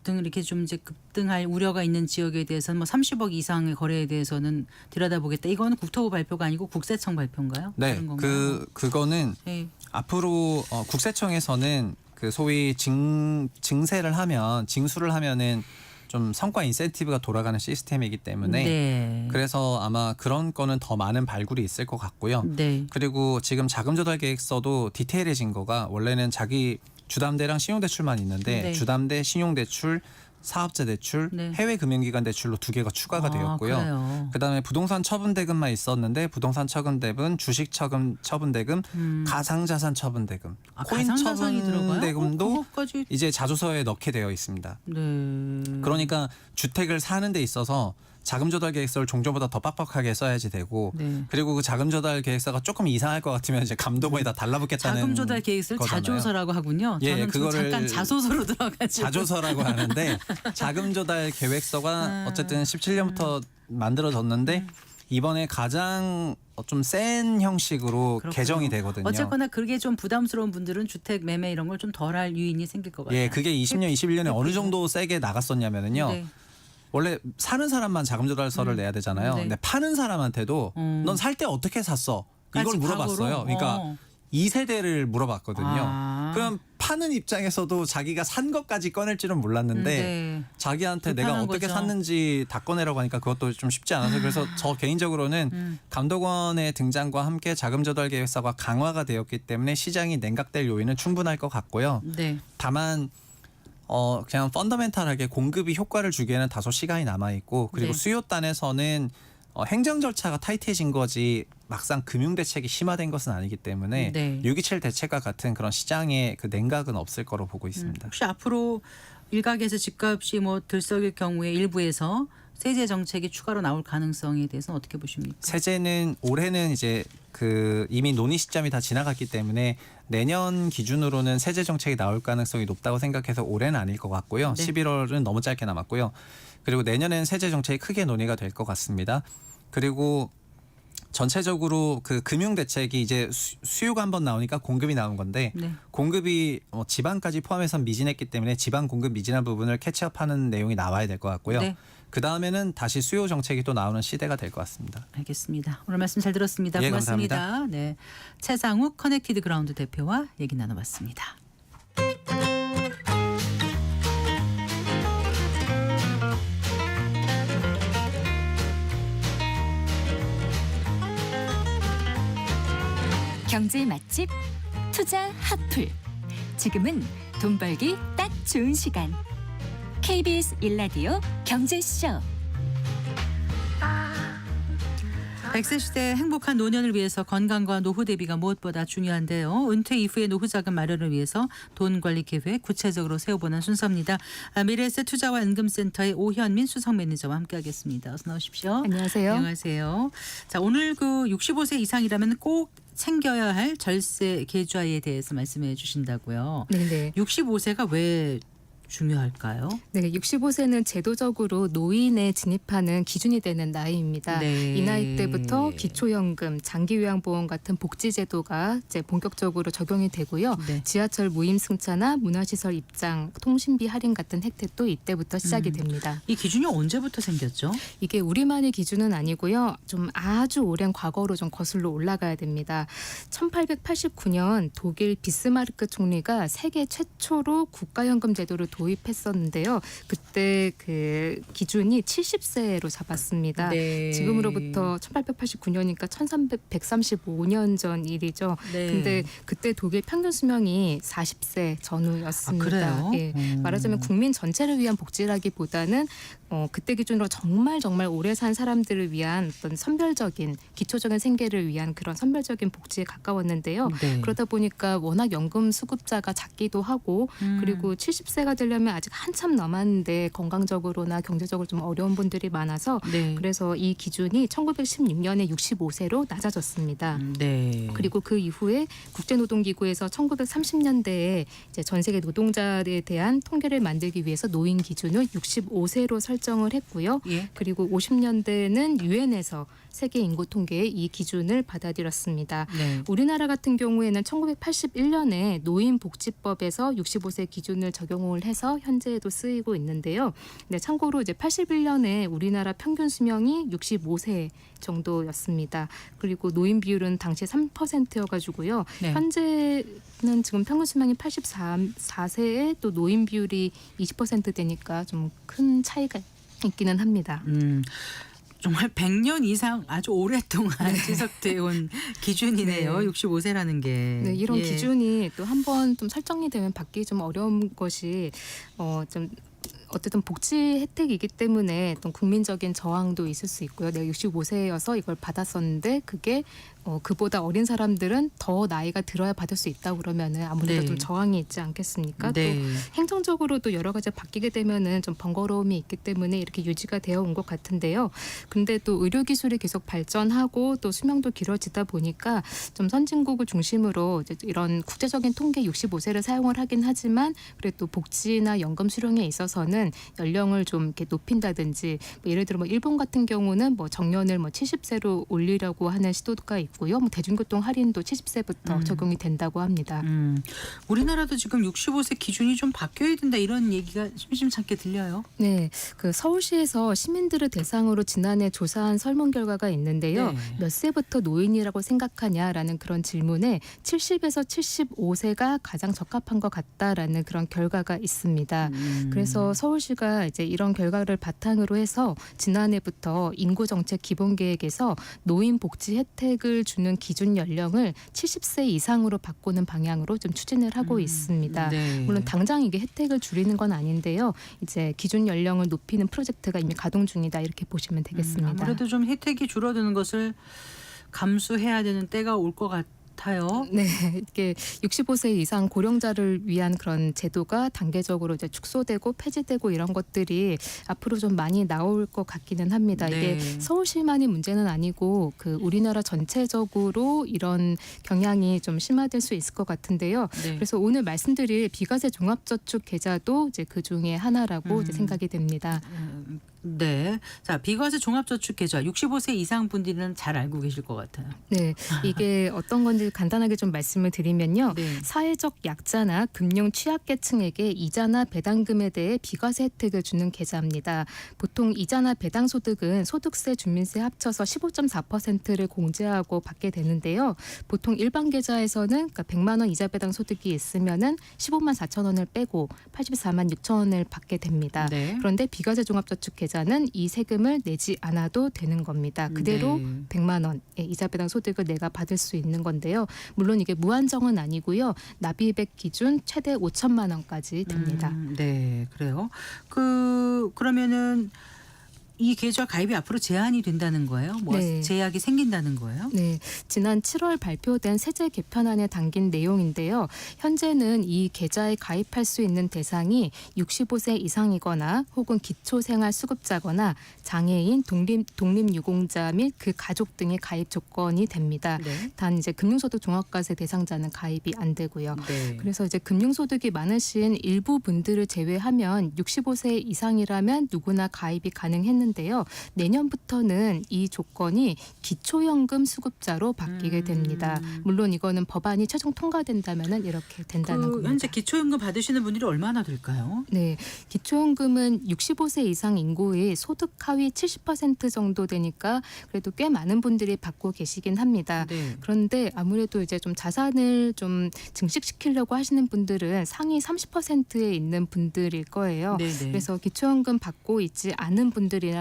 등 이렇게 좀 이제 급등할 우려가 있는 지역에 대해서는 뭐 30억 이상의 거래에 대해서는 들여다보겠다. 이거는 국토부 발표가 아니고 국세청 발표인가요? 네, 다른 건가요? 그거는 네. 앞으로 국세청에서는 그 소위 증세를 하면 징수를 하면은 좀 성과 인센티브가 돌아가는 시스템이기 때문에 네. 그래서 아마 그런 거는 더 많은 발굴이 있을 것 같고요. 네. 그리고 지금 자금 조달 계획서도 디테일해진 거가 원래는 자기 주담대랑 신용대출만 있는데 네. 주담대, 신용대출, 사업자 대출, 네. 해외 금융기관 대출로 2개가 추가가 되었고요. 그래요. 그다음에 부동산 처분대금만 있었는데 부동산 처분대금, 주식 처분대금, 가상자산 처분대금, 코인 가상자산이 들어가요? 처분대금도 그것까지. 이제 자조서에 넣게 되어 있습니다. 네. 그러니까 주택을 사는 데 있어서 자금 조달 계획서를 종전보다 더 빡빡하게 써야지 되고 네. 그리고 그 자금 조달 계획서가 조금 이상할 것 같으면 이제 감독원에다 달라붙겠다는 자금 조달 계획서를 거잖아요. 자조서라고 하군요. 예, 저는 좀 그거를 잠깐 자소서로 들어가지고. 자조서라고 하는데 자금 조달 계획서가 어쨌든 17년부터 만들어졌는데 이번에 가장 좀 센 형식으로 그렇군요. 개정이 되거든요. 어쨌거나 그게 좀 부담스러운 분들은 주택 매매 이런 걸 좀 덜할 유인이 생길 것 같아요. 예, 그게 20년, 21년에 어느 정도 세게 나갔었냐면은요. 네. 원래 사는 사람만 자금 조달서를 내야 되잖아요. 네. 근데 파는 사람한테도 넌 살 때 어떻게 샀어? 이걸 까지 물어봤어요. 과거로? 그러니까 2세대를 물어봤거든요. 아. 그럼 파는 입장에서도 자기가 산 것까지 꺼낼 줄은 몰랐는데 네. 자기한테 내가 불편한 어떻게 거죠. 샀는지 다 꺼내라고 하니까 그것도 좀 쉽지 않아서 그래서 저 개인적으로는 감독원의 등장과 함께 자금 조달 계획서가 강화가 되었기 때문에 시장이 냉각될 요인은 충분할 것 같고요. 네. 다만 그냥 펀더멘탈하게 공급이 효과를 주기에는 다소 시간이 남아 있고 그리고 네. 수요단에서는 행정 절차가 타이트해진 거지 막상 금융 대책이 심화된 것은 아니기 때문에 네. 6.27 대책과 같은 그런 시장의 그 냉각은 없을 거로 보고 있습니다. 혹시 앞으로 일각에서 집값이 뭐 들썩일 경우에 일부에서 세제 정책이 추가로 나올 가능성에 대해서는 어떻게 보십니까? 세제는 올해는 이제 그 이미 논의 시점이 다 지나갔기 때문에 내년 기준으로는 세제 정책이 나올 가능성이 높다고 생각해서 올해는 아닐 것 같고요. 네. 11월은 너무 짧게 남았고요. 그리고 내년에는 세제 정책이 크게 논의가 될 것 같습니다. 그리고 전체적으로 그 금융 대책이 이제 수요가 한번 나오니까 공급이 나온 건데 네. 공급이 지방까지 포함해서 미진했기 때문에 지방 공급 미진한 부분을 캐치업하는 내용이 나와야 될 것 같고요. 네. 그 다음에는 다시 수요 정책이 또 나오는 시대가 될 것 같습니다. 알겠습니다. 오늘 말씀 잘 들었습니다. 예, 고맙습니다. 감사합니다. 네, 최상욱 커넥티드 그라운드 대표와 얘기 나눠봤습니다. 경제 맛집 투자 핫플. 지금은 돈 벌기 딱 좋은 시간. KBS 1라디오 경제쇼. 100세 시대 행복한 노년을 위해서 건강과 노후 대비가 무엇보다 중요한데요. 은퇴 이후의 노후 자금 마련을 위해서 돈 관리 계획 구체적으로 세워보는 순서입니다. 미래에셋 투자와 연금센터의 오현민 수석 매니저와 함께하겠습니다. 어서 나오십시오. 안녕하세요. 안녕하세요. 자, 오늘 그 65세 이상이라면 꼭 챙겨야 할 절세 계좌에 대해서 말씀해 주신다고요. 네네. 65세가 왜 중요할까요? 네, 65세는 제도적으로 노인에 진입하는 기준이 되는 나이입니다. 네. 이 나이 때부터 기초연금, 장기요양보험 같은 복지제도가 이제 본격적으로 적용이 되고요. 네. 지하철 무임승차나 문화시설 입장, 통신비 할인 같은 혜택도 이때부터 시작이 됩니다. 이 기준이 언제부터 생겼죠? 이게 우리만의 기준은 아니고요. 좀 아주 오랜 과거로 좀 거슬러 올라가야 됩니다. 1889년 독일 비스마르크 총리가 세계 최초로 국가연금 제도를 도입했었는데요. 그때 그 기준이 70세로 잡았습니다. 네. 지금으로부터 1889년이니까 135년 전 일이죠. 네. 근데 그때 독일 평균 수명이 40세 전후였습니다. 아, 그래요? 예. 말하자면 국민 전체를 위한 복지라기보다는 그때 기준으로 정말 오래 산 사람들을 위한 어떤 선별적인 기초적인 생계를 위한 그런 선별적인 복지에 가까웠는데요. 네. 그러다 보니까 워낙 연금 수급자가 작기도 하고 그리고 70세가 되려면 아직 한참 남았는데 건강적으로나 경제적으로 좀 어려운 분들이 많아서 네. 그래서 이 기준이 1916년에 65세로 낮아졌습니다. 네. 그리고 그 이후에 국제노동기구에서 1930년대에 이제 전 세계 노동자에 대한 통계를 만들기 위해서 노인 기준을 65세로 설정을 했고요. 예. 그리고 50년대에는 유엔에서 세계 인구 통계의 이 기준을 받아들였습니다. 네. 우리나라 같은 경우에는 1981년에 노인복지법에서 65세 기준을 적용을 해서 현재에도 쓰이고 있는데요. 네, 참고로 이제 81년에 우리나라 평균 수명이 65세 정도였습니다. 그리고 노인 비율은 당시 3%여가지고요. 네. 현재는 지금 평균 수명이 84세에 또 노인 비율이 20% 되니까 좀 큰 차이가 있기는 합니다. 정말 100년 이상 아주 오랫동안 지속되어 온 기준이네요. 네. 65세라는 게. 네, 이런 예. 기준이 또 한 번 좀 설정이 되면 받기 좀 어려운 것이 좀 어쨌든 복지 혜택이기 때문에 어떤 국민적인 저항도 있을 수 있고요. 내가 65세여서 이걸 받았었는데 그게 그보다 어린 사람들은 더 나이가 들어야 받을 수 있다고 그러면은 아무래도 네. 좀 저항이 있지 않겠습니까? 네. 또 행정적으로도 여러 가지 바뀌게 되면은 좀 번거로움이 있기 때문에 이렇게 유지가 되어 온 것 같은데요. 근데 또 의료 기술이 계속 발전하고 또 수명도 길어지다 보니까 좀 선진국을 중심으로 이제 이런 국제적인 통계 65세를 사용을 하긴 하지만 그래도 복지나 연금 수령에 있어서는 연령을 좀 이렇게 높인다든지 뭐 예를 들어 뭐 일본 같은 경우는 뭐 정년을 뭐 70세로 올리려고 하는 시도가 있고요. 뭐 대중교통 할인도 70세부터 적용이 된다고 합니다. 우리나라도 지금 65세 기준이 좀 바뀌어야 된다 이런 얘기가 심심찮게 들려요. 네, 그 서울시에서 시민들을 대상으로 지난해 조사한 설문 결과가 있는데요. 네. 몇 세부터 노인이라고 생각하냐라는 그런 질문에 70에서 75세가 가장 적합한 것 같다라는 그런 결과가 있습니다. 그래서 서울시가 이제 이런 결과를 바탕으로 해서 지난해부터 인구정책 기본계획에서 노인 복지 혜택을 혜택을 주는 기준 연령을 70세 이상으로 바꾸는 방향으로 좀 추진을 하고 있습니다. 네. 물론 당장 이게 혜택을 줄이는 건 아닌데요. 이제 기준 연령을 높이는 프로젝트가 이미 가동 중이다 이렇게 보시면 되겠습니다. 아무래도 좀 혜택이 줄어드는 것을 감수해야 되는 때가 올 것 같아요. 네, 이게 65세 이상 고령자를 위한 그런 제도가 단계적으로 이제 축소되고 폐지되고 이런 것들이 앞으로 좀 많이 나올 것 같기는 합니다. 네. 이게 서울시만의 문제는 아니고 그 우리나라 전체적으로 이런 경향이 좀 심화될 수 있을 것 같은데요. 네. 그래서 오늘 말씀드릴 비과세 종합저축 계좌도 이제 그 중에 하나라고 이제 생각이 됩니다. 네. 자, 비과세 종합저축 계좌 65세 이상 분들은 잘 알고 계실 것 같아요. 네, 이게 어떤 건지 간단하게 좀 말씀을 드리면요. 네. 사회적 약자나 금융 취약계층에게 이자나 배당금에 대해 비과세 혜택을 주는 계좌입니다. 보통 이자나 배당 소득은 소득세, 주민세 합쳐서 15.4%를 공제하고 받게 되는데요. 보통 일반 계좌에서는 그러니까 100만 원 이자 배당 소득이 있으면은 15만 4천 원을 빼고 84만 6천 원을 받게 됩니다. 네. 그런데 비과세 종합저축 계좌는 이 세금을 내지 않아도 되는 겁니다. 그대로 네. 100만 원의 이자 배당 소득을 내가 받을 수 있는 건데요. 물론 이게 무한정은 아니고요. 납입액 기준 최대 5천만 원까지 됩니다. 네, 그래요. 그러면은 이 계좌 가입이 앞으로 제한이 된다는 거예요? 뭐 네. 제약이 생긴다는 거예요? 네, 지난 7월 발표된 세제 개편안에 담긴 내용인데요. 현재는 이 계좌에 가입할 수 있는 대상이 65세 이상이거나 혹은 기초생활수급자거나 장애인, 독립유공자 및 그 가족 등의 가입 조건이 됩니다. 네. 단 이제 금융소득 종합과세 대상자는 가입이 안 되고요. 네. 그래서 이제 금융소득이 많으신 일부 분들을 제외하면 65세 이상이라면 누구나 가입이 가능했는데요. 내년부터는 이 조건이 기초연금 수급자로 바뀌게 됩니다. 물론 이거는 법안이 최종 통과된다면은 이렇게 된다는 겁니다. 현재 기초연금 받으시는 분들이 얼마나 될까요? 네, 기초연금은 65세 이상 인구의 소득 하위 70% 정도 되니까 그래도 꽤 많은 분들이 받고 계시긴 합니다. 네. 그런데 아무래도 이제 좀 자산을 좀 증식시키려고 하시는 분들은 상위 30%에 있는 분들일 거예요. 네네. 그래서 기초연금 받고 있지 않은 분들이라면은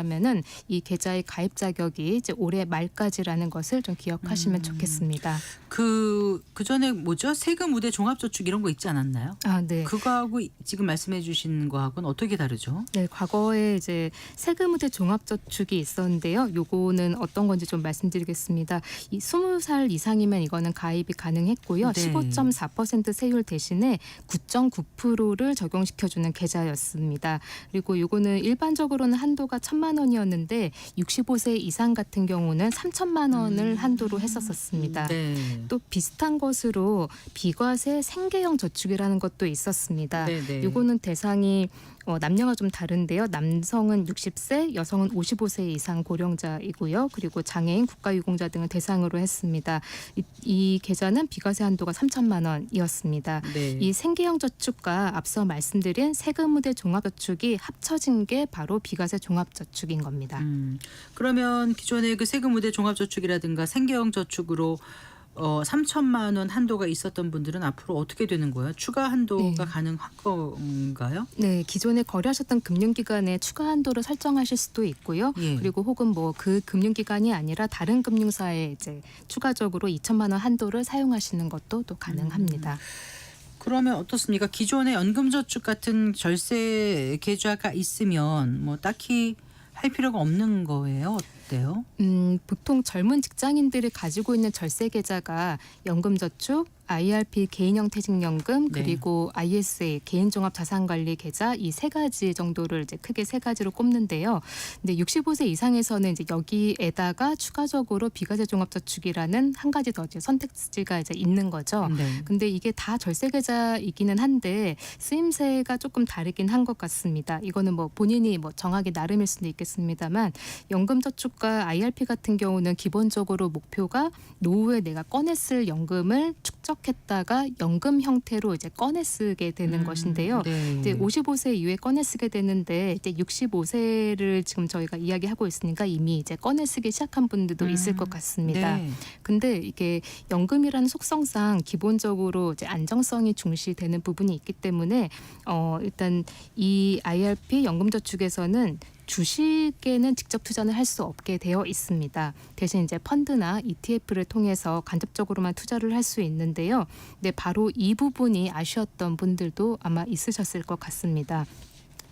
이 계좌의 가입 자격이 이제 올해 말까지라는 것을 좀 기억하시면 좋겠습니다. 그 전에 뭐죠? 세금 우대 종합저축 이런 거 있지 않았나요? 아, 네. 그거하고 지금 말씀해 주신 거하고는 어떻게 다르죠? 네, 과거에 이제 세금우대 종합저축이 있었는데요. 요거는 어떤 건지 좀 말씀드리겠습니다. 이 20살 이상이면 이거는 가입이 가능했고요. 네. 15.4% 세율 대신에 9.9%를 적용시켜주는 계좌였습니다. 그리고 요거는 일반적으로는 한도가 1,000만 원이었는데 65세 이상 같은 경우는 3천만 원을 한도로 했었습니다. 네. 또 비슷한 것으로 비과세 생계형 저축이라는 것도 있었습니다. 네네. 요거는 대상이 남녀가 좀 다른데요. 남성은 60세, 여성은 55세 이상 고령자이고요. 그리고 장애인, 국가유공자 등을 대상으로 했습니다. 이 계좌는 비과세 한도가 3천만 원이었습니다. 네. 이 생계형 저축과 앞서 말씀드린 세금우대 종합저축이 합쳐진 게 바로 비과세 종합저축인 겁니다. 그러면 기존의 그 세금 우대 종합저축이라든가 생계형 저축으로 3천만 원 한도가 있었던 분들은 앞으로 어떻게 되는 거예요? 추가 한도가 네. 가능한 건가요? 네, 기존에 거래하셨던 금융기관에 추가 한도를 설정하실 수도 있고요. 예. 그리고 혹은 뭐 그 금융기관이 아니라 다른 금융사에 이제 추가적으로 2천만 원 한도를 사용하시는 것도 또 가능합니다. 그러면 어떻습니까? 기존의 연금저축 같은 절세 계좌가 있으면 뭐 딱히 할 필요가 없는 거예요? 어때요? 보통 젊은 직장인들이 가지고 있는 절세 계좌가 연금저축, IRP 개인형 퇴직연금 네. 그리고 ISA 개인종합자산관리 계좌 이 세 가지 정도를 이제 크게 세 가지로 꼽는데요. 근데 65세 이상에서는 이제 여기에다가 추가적으로 비과세 종합저축이라는 한 가지 더 이제 선택지가 이제 있는 거죠. 네. 근데 이게 다 절세 계좌이기는 한데 쓰임새가 조금 다르긴 한 것 같습니다. 이거는 뭐 본인이 뭐 정하기 나름일 수도 있겠습니다만 연금저축과 IRP 같은 경우는 기본적으로 목표가 노후에 내가 꺼내 쓸 연금을 축적했다가 연금 형태로 이제 꺼내 쓰게 되는 것인데요. 네. 이제 55세 이후에 꺼내 쓰게 되는데 이제 65세를 지금 저희가 이야기하고 있으니까 이미 이제 꺼내 쓰기 시작한 분들도 있을 것 같습니다. 네. 근데 이게 연금이라는 속성상 기본적으로 이제 안정성이 중시되는 부분이 있기 때문에 일단 이 IRP 연금저축에서는 주식에는 직접 투자는 할 수 없게 되어 있습니다. 대신 이제 펀드나 ETF를 통해서 간접적으로만 투자를 할 수 있는데요. 네, 바로 이 부분이 아쉬웠던 분들도 아마 있으셨을 것 같습니다.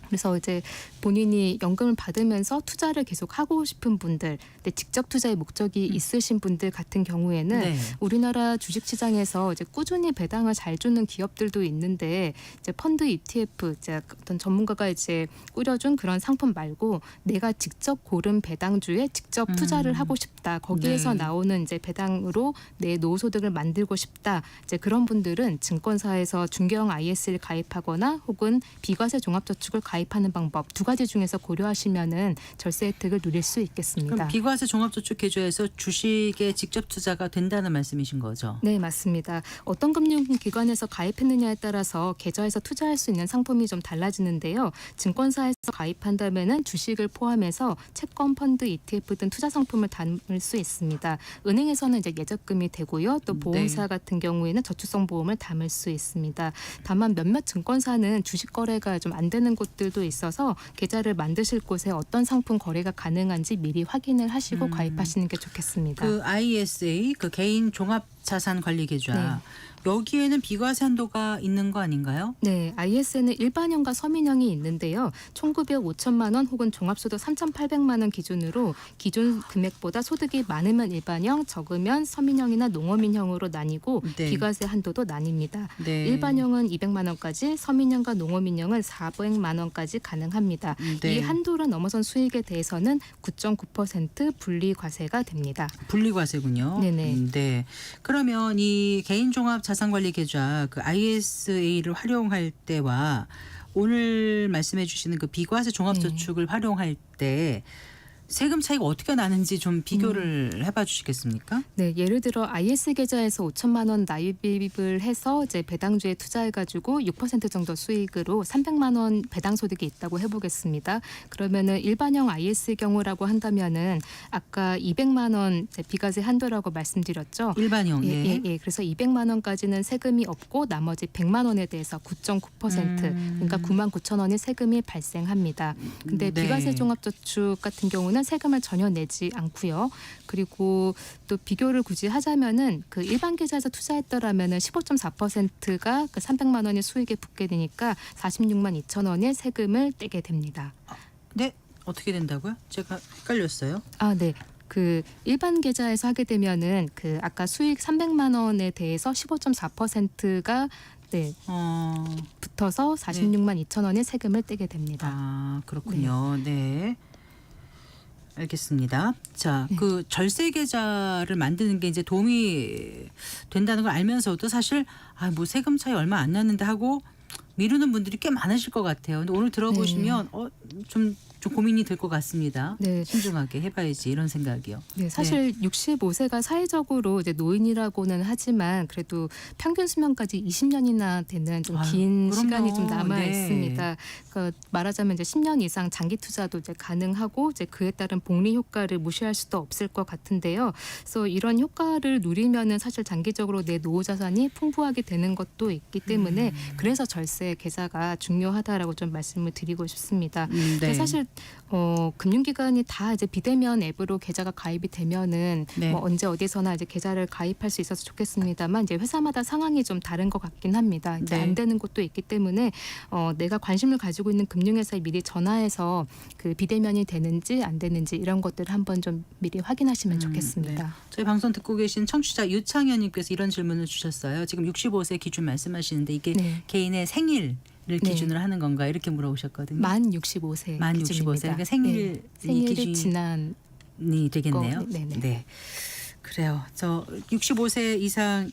그래서 이제 본인이 연금을 받으면서 투자를 계속 하고 싶은 분들, 근데 직접 투자의 목적이 있으신 분들 같은 경우에는 네. 우리나라 주식시장에서 이제 꾸준히 배당을 잘 주는 기업들도 있는데 이제 펀드 ETF, 이제 어떤 전문가가 이제 꾸려준 그런 상품 말고 내가 직접 고른 배당주에 직접 투자를 하고 싶다. 거기에서 네. 나오는 이제 배당으로 내 노후소득을 만들고 싶다. 이제 그런 분들은 증권사에서 중개형 IS를 가입하거나 혹은 비과세 종합저축을 가입하는 방법 두 가지 중에서 고려하시면은 절세 혜택을 누릴 수 있겠습니다. 그럼 비과세 종합저축 계좌에서 주식에 직접 투자가 된다는 말씀이신 거죠? 네, 맞습니다. 어떤 금융기관에서 가입했느냐에 따라서 계좌에서 투자할 수 있는 상품이 좀 달라지는데요. 증권사에서 가입한다면은 주식을 포함해서 채권, 펀드, ETF 등 투자 상품을 담을 수 있습니다. 은행에서는 이제 예적금이 되고요. 또 보험사 같은 경우에는 저축성 보험을 담을 수 있습니다. 다만 몇몇 증권사는 주식 거래가 좀 안 되는 곳들도 있어서 계좌를 만드실 곳에 어떤 상품 거래가 가능한지 미리 확인을 하시고 가입하시는 게 좋겠습니다. 그 ISA, 그 개인 종합 자산 관리 계좌. 여기에는 비과세 한도가 있는 거 아닌가요? 네, IS에는 일반형과 서민형이 있는데요. 총급여 5천만 원 혹은 종합소득 3,800만 원 기준으로 기존 금액보다 소득이 많으면 일반형, 적으면 서민형이나 농어민형으로 나뉘고 네. 비과세 한도도 나뉩니다. 네. 일반형은 200만 원까지, 서민형과 농어민형은 400만 원까지 가능합니다. 네. 이 한도를 넘어선 수익에 대해서는 9.9% 분리과세가 됩니다. 분리과세군요. 네네. 네. 그러면 이 개인 종합 자산관리 계좌 그 ISA를 활용할 때와 오늘 말씀해 주시는 그 비과세 종합저축을 활용할 때 세금 차이가 어떻게 나는지 좀 비교를 해봐 주시겠습니까? 네, 예를 들어 IS 계좌에서 5천만 원 납입을 해서 이제 배당주에 투자해가지고 6% 정도 수익으로 300만 원 배당 소득이 있다고 해보겠습니다. 그러면은 일반형 IS 경우라고 한다면은 아까 200만 원 이제 비과세 한도라고 말씀드렸죠. 일반형. 예. 그래서 200만 원까지는 세금이 없고 나머지 100만 원에 대해서 9.9% 그러니까 9만 9천 원의 세금이 발생합니다. 근데 네. 비과세 종합저축 같은 경우는 세금을 전혀 내지 않고요. 그리고 또 비교를 굳이 하자면은 그 일반 계좌에서 투자했더라면은 15.4%가 그 300만 원의 수익에 붙게 되니까 46만 2천 원의 세금을 떼게 됩니다. 네. 어떻게 된다고요? 제가 헷갈렸어요. 아, 네. 그 일반 계좌에서 하게 되면은 그 아까 수익 300만 원에 대해서 15.4%가 네, 붙어서 46만 2천 원의 세금을 떼게 됩니다. 아, 그렇군요. 네. 알겠습니다. 자, 그 절세 계좌를 만드는 게 이제 도움이 된다는 걸 알면서도 사실 뭐 세금 차이 얼마 안 났는데 하고 미루는 분들이 꽤 많으실 것 같아요. 근데 오늘 들어보시면 좀 고민이 될 것 같습니다. 네. 신중하게 해봐야지 이런 생각이요. 네, 사실 65세가 사회적으로 이제 노인이라고는 하지만 그래도 평균 수명까지 20년이나 되는 좀 긴 그럼요. 시간이 좀 남아 네. 있습니다. 그러니까 말하자면 이제 10년 이상 장기 투자도 이제 가능하고 이제 그에 따른 복리 효과를 무시할 수도 없을 것 같은데요. 그래서 이런 효과를 누리면은 사실 장기적으로 내 노후 자산이 풍부하게 되는 것도 있기 때문에 그래서 절세 계좌가 중요하다라고 좀 말씀을 드리고 싶습니다. 근데 사실 금융기관이 다 이제 비대면 앱으로 계좌가 가입이 되면은 네. 뭐 언제 어디서나 이제 계좌를 가입할 수 있어서 좋겠습니다만 이제 회사마다 상황이 좀 다른 것 같긴 합니다. 이제 네. 안 되는 곳도 있기 때문에 내가 관심을 가지고 있는 금융회사에 미리 전화해서 그 비대면이 되는지 안 되는지 이런 것들을 한번 좀 미리 확인하시면 좋겠습니다. 네. 저희 방송 듣고 계신 청취자 유창현님께서 이런 질문을 주셨어요. 지금 65세 기준 말씀하시는데 이게 네. 개인의 생일을 네. 기준으로 하는 건가 이렇게 물어보셨거든요. 만 65세 만 65세. 기준입니다. 그러니까 생일이 생일이 기준이 지난 이 되겠네요. 네네. 네. 그래요. 저 65세 이상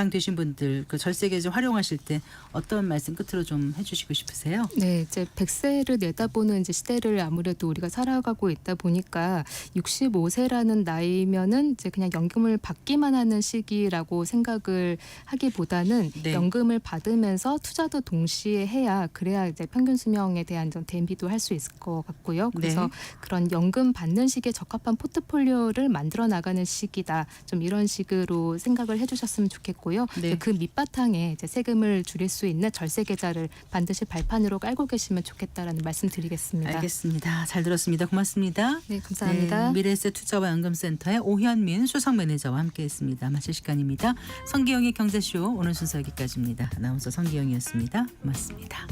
되신 분들 그 절세 계좌 활용하실 때 어떤 말씀 끝으로 좀 해주시고 싶으세요? 네, 이제 100세를 내다보는 이제 시대를 아무래도 우리가 살아가고 있다 보니까 65세라는 나이면은 이제 그냥 연금을 받기만 하는 시기라고 생각을 하기보다는 네. 연금을 받으면서 투자도 동시에 해야 그래야 이제 평균 수명에 대한 좀 대비도 할 수 있을 것 같고요. 그래서 네. 그런 연금 받는 시기에 적합한 포트폴리오를 만들어 나가는 시기 방식이다. 좀 이런 식으로 생각을 해주셨으면 좋겠고요. 네. 그 밑바탕에 이제 세금을 줄일 수 있는 절세 계좌를 반드시 발판으로 깔고 계시면 좋겠다라는 말씀드리겠습니다. 알겠습니다. 잘 들었습니다. 고맙습니다. 네, 감사합니다. 네, 미래에셋 투자와 연금센터의 오현민 수석 매니저와 함께했습니다. 마칠 시간입니다. 성기영의 경제쇼 오늘 순서 여기까지입니다. 아나운서 성기영이었습니다. 고맙습니다.